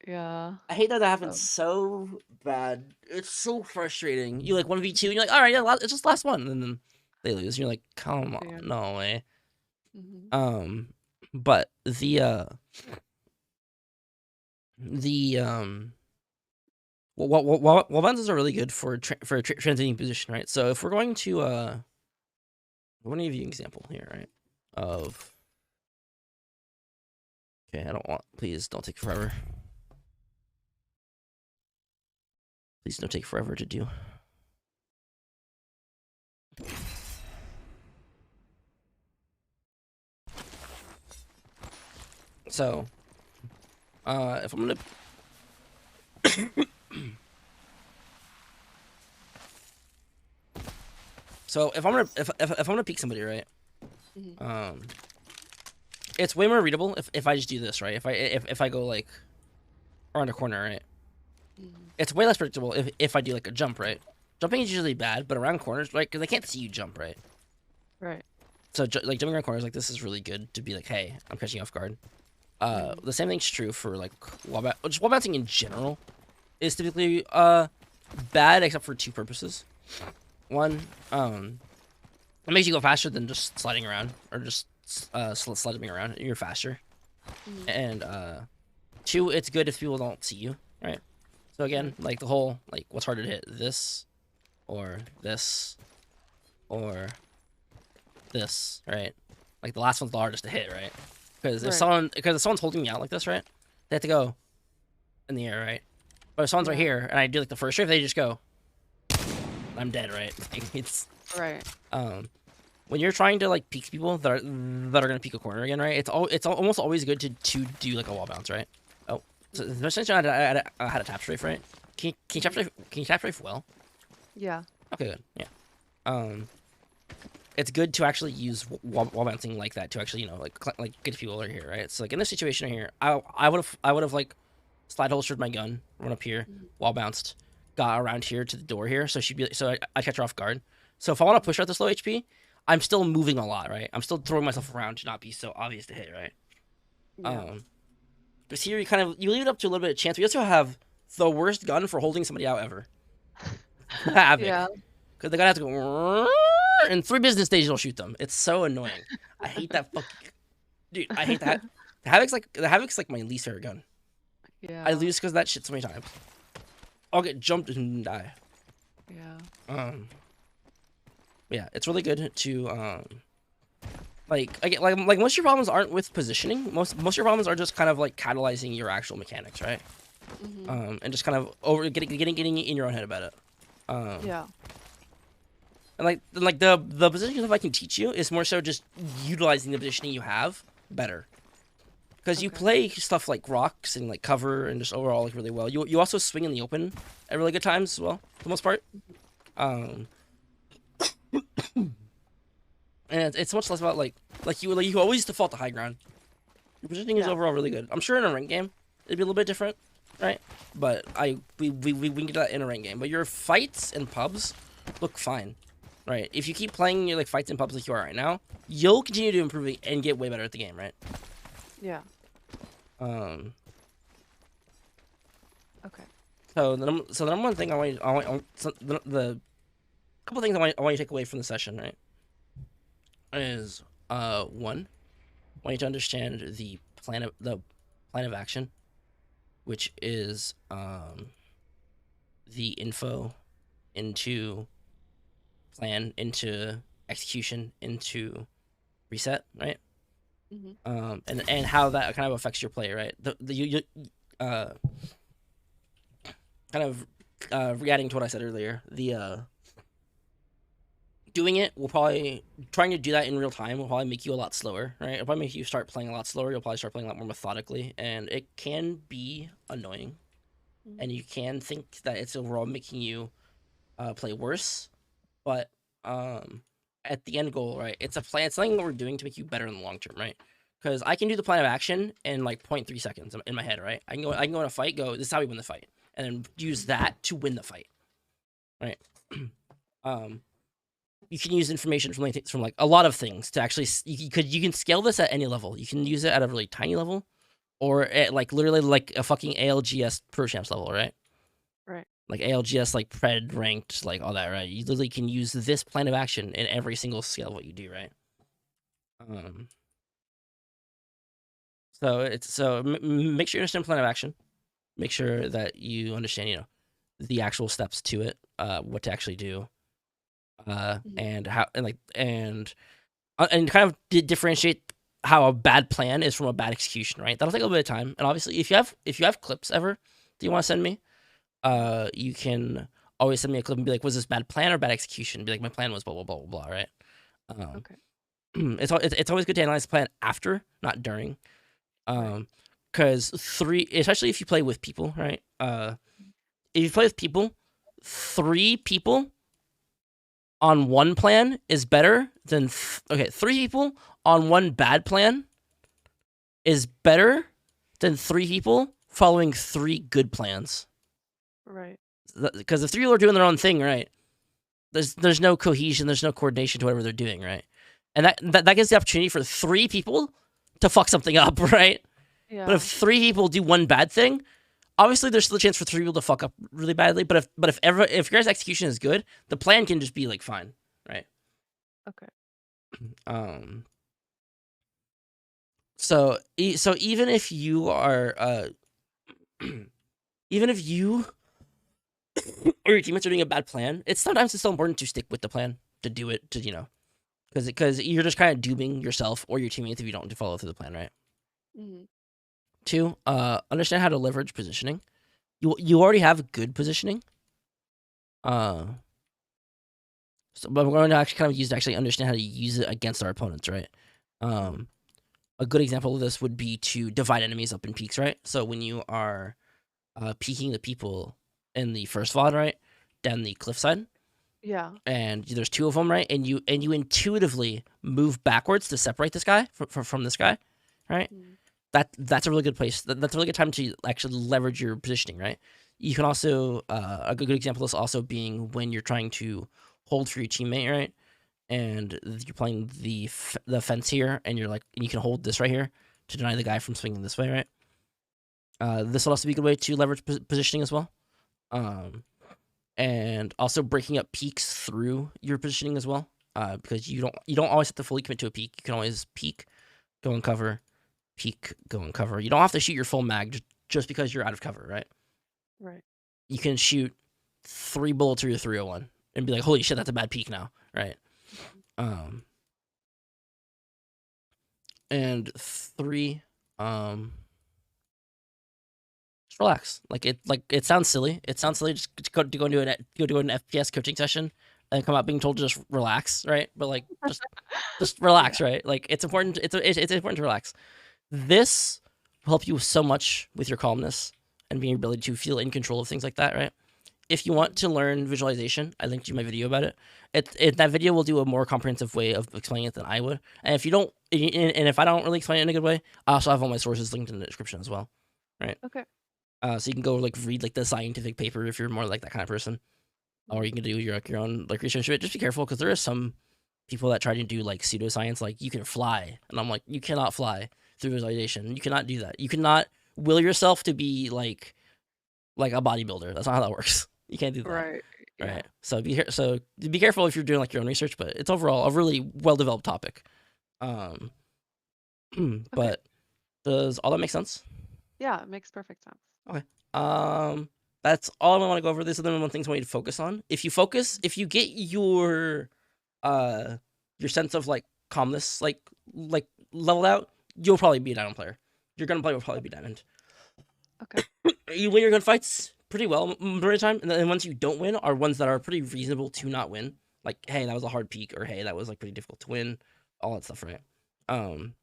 Yeah. I hate that happens so bad. It's so frustrating. You like 1v2 and you're like, all right, yeah, it's just last one, and then they lose. And you're like, come on, Yeah. no way. Mm-hmm. But wall bounces are really good for transiting position, right? So if we're going to I want to give you an example here, right? Of okay, please don't take forever. Please don't take forever to do. So, if I'm gonna so if I'm gonna peek somebody, right? Mm-hmm. It's way more readable if I just do this, right? If I go like around a corner, right? Mm-hmm. It's way less predictable if I do like a jump, right? Jumping is usually bad, but around corners, right? Because they can't see you jump, right? Right. So like jumping around corners like this is really good to be like, hey, I'm catching you off guard. The same thing's true for like just wall bouncing in general is typically bad except for two purposes. One, it makes you go faster than just sliding around or just sliding around. You're faster. Mm-hmm. And two, it's good if people don't see you, right? So again, like the whole like what's harder to hit, this or this or this, right? Like the last one's the hardest to hit, right? Because if someone's holding me out like this, right? They have to go in the air, right? But if someone's right here and I do like the first shift, they just go. I'm dead, right? It's right. When you're trying to like peek people that are gonna peek a corner again, right? It's almost always good to do like a wall bounce, right? Oh, so especially I had a tap strafe, right? Can you tap strafe well? Yeah. Okay, good. Yeah. It's good to actually use wall bouncing like that to actually like get people over here, right? So like in this situation right here, I would have like slide holstered my gun, run up here, wall bounced, got around here to the door here, so I catch her off guard. So if I want to push her at this low HP, I'm still moving a lot, right? I'm still throwing myself around to not be so obvious to hit, right? Yeah. But here you leave it up to a little bit of chance. We also have the worst gun for holding somebody out ever. Havoc. Yeah. Because the gun has to go in 3 business days you'll shoot them. It's so annoying. I hate that fucking dude. I hate that. The Havoc's like my least favorite gun. Yeah. I lose because of that shit so many times. I'll get jumped and die. Yeah. Yeah, it's really good to like most of your problems aren't with positioning. Most of your problems are just kind of like catalyzing your actual mechanics, right? And just kind of getting in your own head about it. Yeah. And like the positioning stuff I can teach you is more so just utilizing the positioning you have better. Because you play stuff like rocks and like cover and just overall like really well. You also swing in the open at really good times as well, for the most part. And it's much less about like you always default to high ground. Your positioning is overall really good. I'm sure in a ranked game it'd be a little bit different, right? But we can get that in a ranked game. But your fights and pubs look fine, right? If you keep playing your like fights and pubs like you are right now, you'll continue to improve and get way better at the game, right? Yeah. Okay. Okay. So the number one thing the couple things I want you to take away from the session, right? Is one, I want you to understand the plan of action, which is the info into plan into execution into reset, right? And how that kind of affects your play, right? You kind of re-adding to what I said earlier, the doing it will probably trying to do that in real time will probably make you a lot slower, right? It'll probably make you start playing a lot slower. You'll probably start playing a lot more methodically, and it can be annoying. And you can think that it's overall making you play worse, but at the end goal, right? It's a plan. It's something that we're doing to make you better in the long term, right? Because I can do the plan of action in like 0.3 seconds in my head, right? I can go in a fight, go, this is how we win the fight, and then use that to win the fight, right? You can use information from like a lot of things to actually you can scale this at any level. You can use it at a really tiny level, or at like literally like a fucking ALGS Pro Champs level, right? Right. Like ALGS, like Pred ranked, like all that, right? You literally can use this plan of action in every single scale of what you do, right? So make sure you understand plan of action. Make sure that you understand, the actual steps to it, what to actually do, and how, and kind of differentiate how a bad plan is from a bad execution, right? That'll take a little bit of time. And obviously, if you have clips ever that you want to send me, you can always send me a clip and be like, was this bad plan or bad execution? Be like, my plan was blah blah blah blah blah, right? Okay. It's always good to analyze the plan after, not during. Because especially if you play with people, right? If you play with people, 3 people on one plan is better than 3 people on one bad plan is better than 3 people following 3 good plans. Right. Because if 3 people are doing their own thing, right, there's no cohesion, there's no coordination to whatever they're doing, right? And that gives the opportunity for 3 people to fuck something up, right? Yeah. But if 3 people do one bad thing, obviously there's still a chance for 3 people to fuck up really badly. But if your guys' execution is good, the plan can just be like fine, right? Okay. So even if you are even if you or your teammates are doing a bad plan, it's sometimes still important to stick with the plan, to do it, to because you're just kind of dooming yourself or your teammates if you don't follow through the plan, right? 2, understand how to leverage positioning. You already have good positioning. But we're going to actually kind of understand how to use it against our opponents, right? A good example of this would be to divide enemies up in peaks, right? So when you are peeking the people in the first VOD, right, down the cliffside, Yeah. and there's 2 of them, right, and you intuitively move backwards to separate this guy from this guy, right? That's a really good place. That's a really good time to actually leverage your positioning, right? You can also a good example is also being when you're trying to hold for your teammate, right? And you're playing the fence here, and you can hold this right here to deny the guy from swinging this way, right? This will also be a good way to leverage positioning as well, and also breaking up peaks through your positioning as well. because you don't always have to fully commit to a peek. You can always peek, go and cover, peek, go and cover. You don't have to shoot your full mag just because you're out of cover, right? Right. You can shoot 3 bullets or your 301 and be like, holy shit, that's a bad peek now, right? And 3, just relax. Like it sounds silly. It sounds silly just to go into an FPS coaching session and come out being told to just relax, right? But like just relax, right? Like it's important. It's important to relax. This will help you so much with your calmness and being ability to feel in control of things like that, right? If you want to learn visualization, I linked you my video about it. That video will do a more comprehensive way of explaining it than I would. And if you don't, and if I don't really explain it in a good way, I also have all my sources linked in the description as well, right? Okay. So you can go like read like the scientific paper if you're more like that kind of person, or you can do your own like research. Just be careful because there are some people that try to do like pseudoscience, like you can fly, and I'm like, you cannot fly through visualization. You cannot do that. You cannot will yourself to be like a bodybuilder. That's not how that works. You can't do that. Right. Yeah. Right. So be careful if you're doing like your own research, but it's overall a really well developed topic. But does all that make sense? Yeah, it makes perfect sense. Okay. That's all I want to go over. This is the one things I want you to focus on. If you get your sense of like calmness like leveled out, you'll probably be a diamond player. Your gunplay will probably be diamond. Okay. You win your gunfights pretty well majority of the time, and then ones you don't win are ones that are pretty reasonable to not win. Like, hey, that was a hard peak, or hey, that was like pretty difficult to win. All that stuff, right? And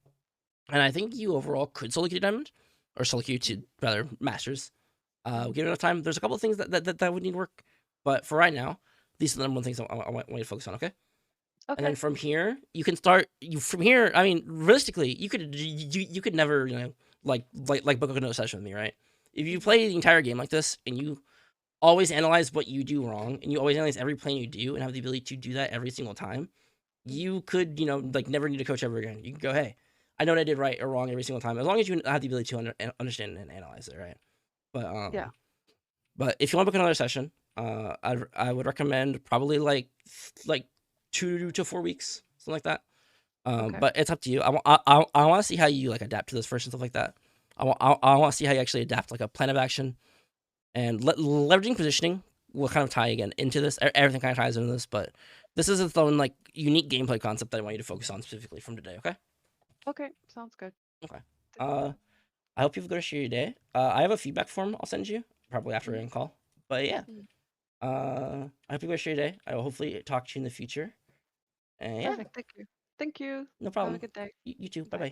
I think you overall could solo queue to diamond, or solo queue to rather masters. Given enough time, there's a couple of things that would need work, but for right now, these are the number one things I want you to focus on. Okay. Okay. And then from here, you can start. From here, I mean, realistically, you could never like book another session with me, right? If you play the entire game like this and you always analyze what you do wrong and you always analyze every play you do and have the ability to do that every single time, you could like never need a coach ever again. You can go, hey, I know what I did right or wrong every single time, as long as you have the ability to understand and analyze it, right? But Yeah. But if you want to book another session, I would recommend probably like 2 to 4 weeks, something like that. Okay. But it's up to you. I want to see how you like adapt to this first and stuff like that. I want to see how you actually adapt like a plan of action and leveraging positioning will kind of tie again into this. Everything kind of ties into this, but this is its own like unique gameplay concept that I want you to focus on specifically from today. Okay. Okay. Sounds good. Okay. I hope you have a good rest of your day. I have a feedback form I'll send you probably after our call. But yeah. I hope you have a good rest of your day. I will hopefully talk to you in the future. And yeah. Perfect. Thank you. Thank you. No problem. Have a good day. You too. Bye. Bye bye.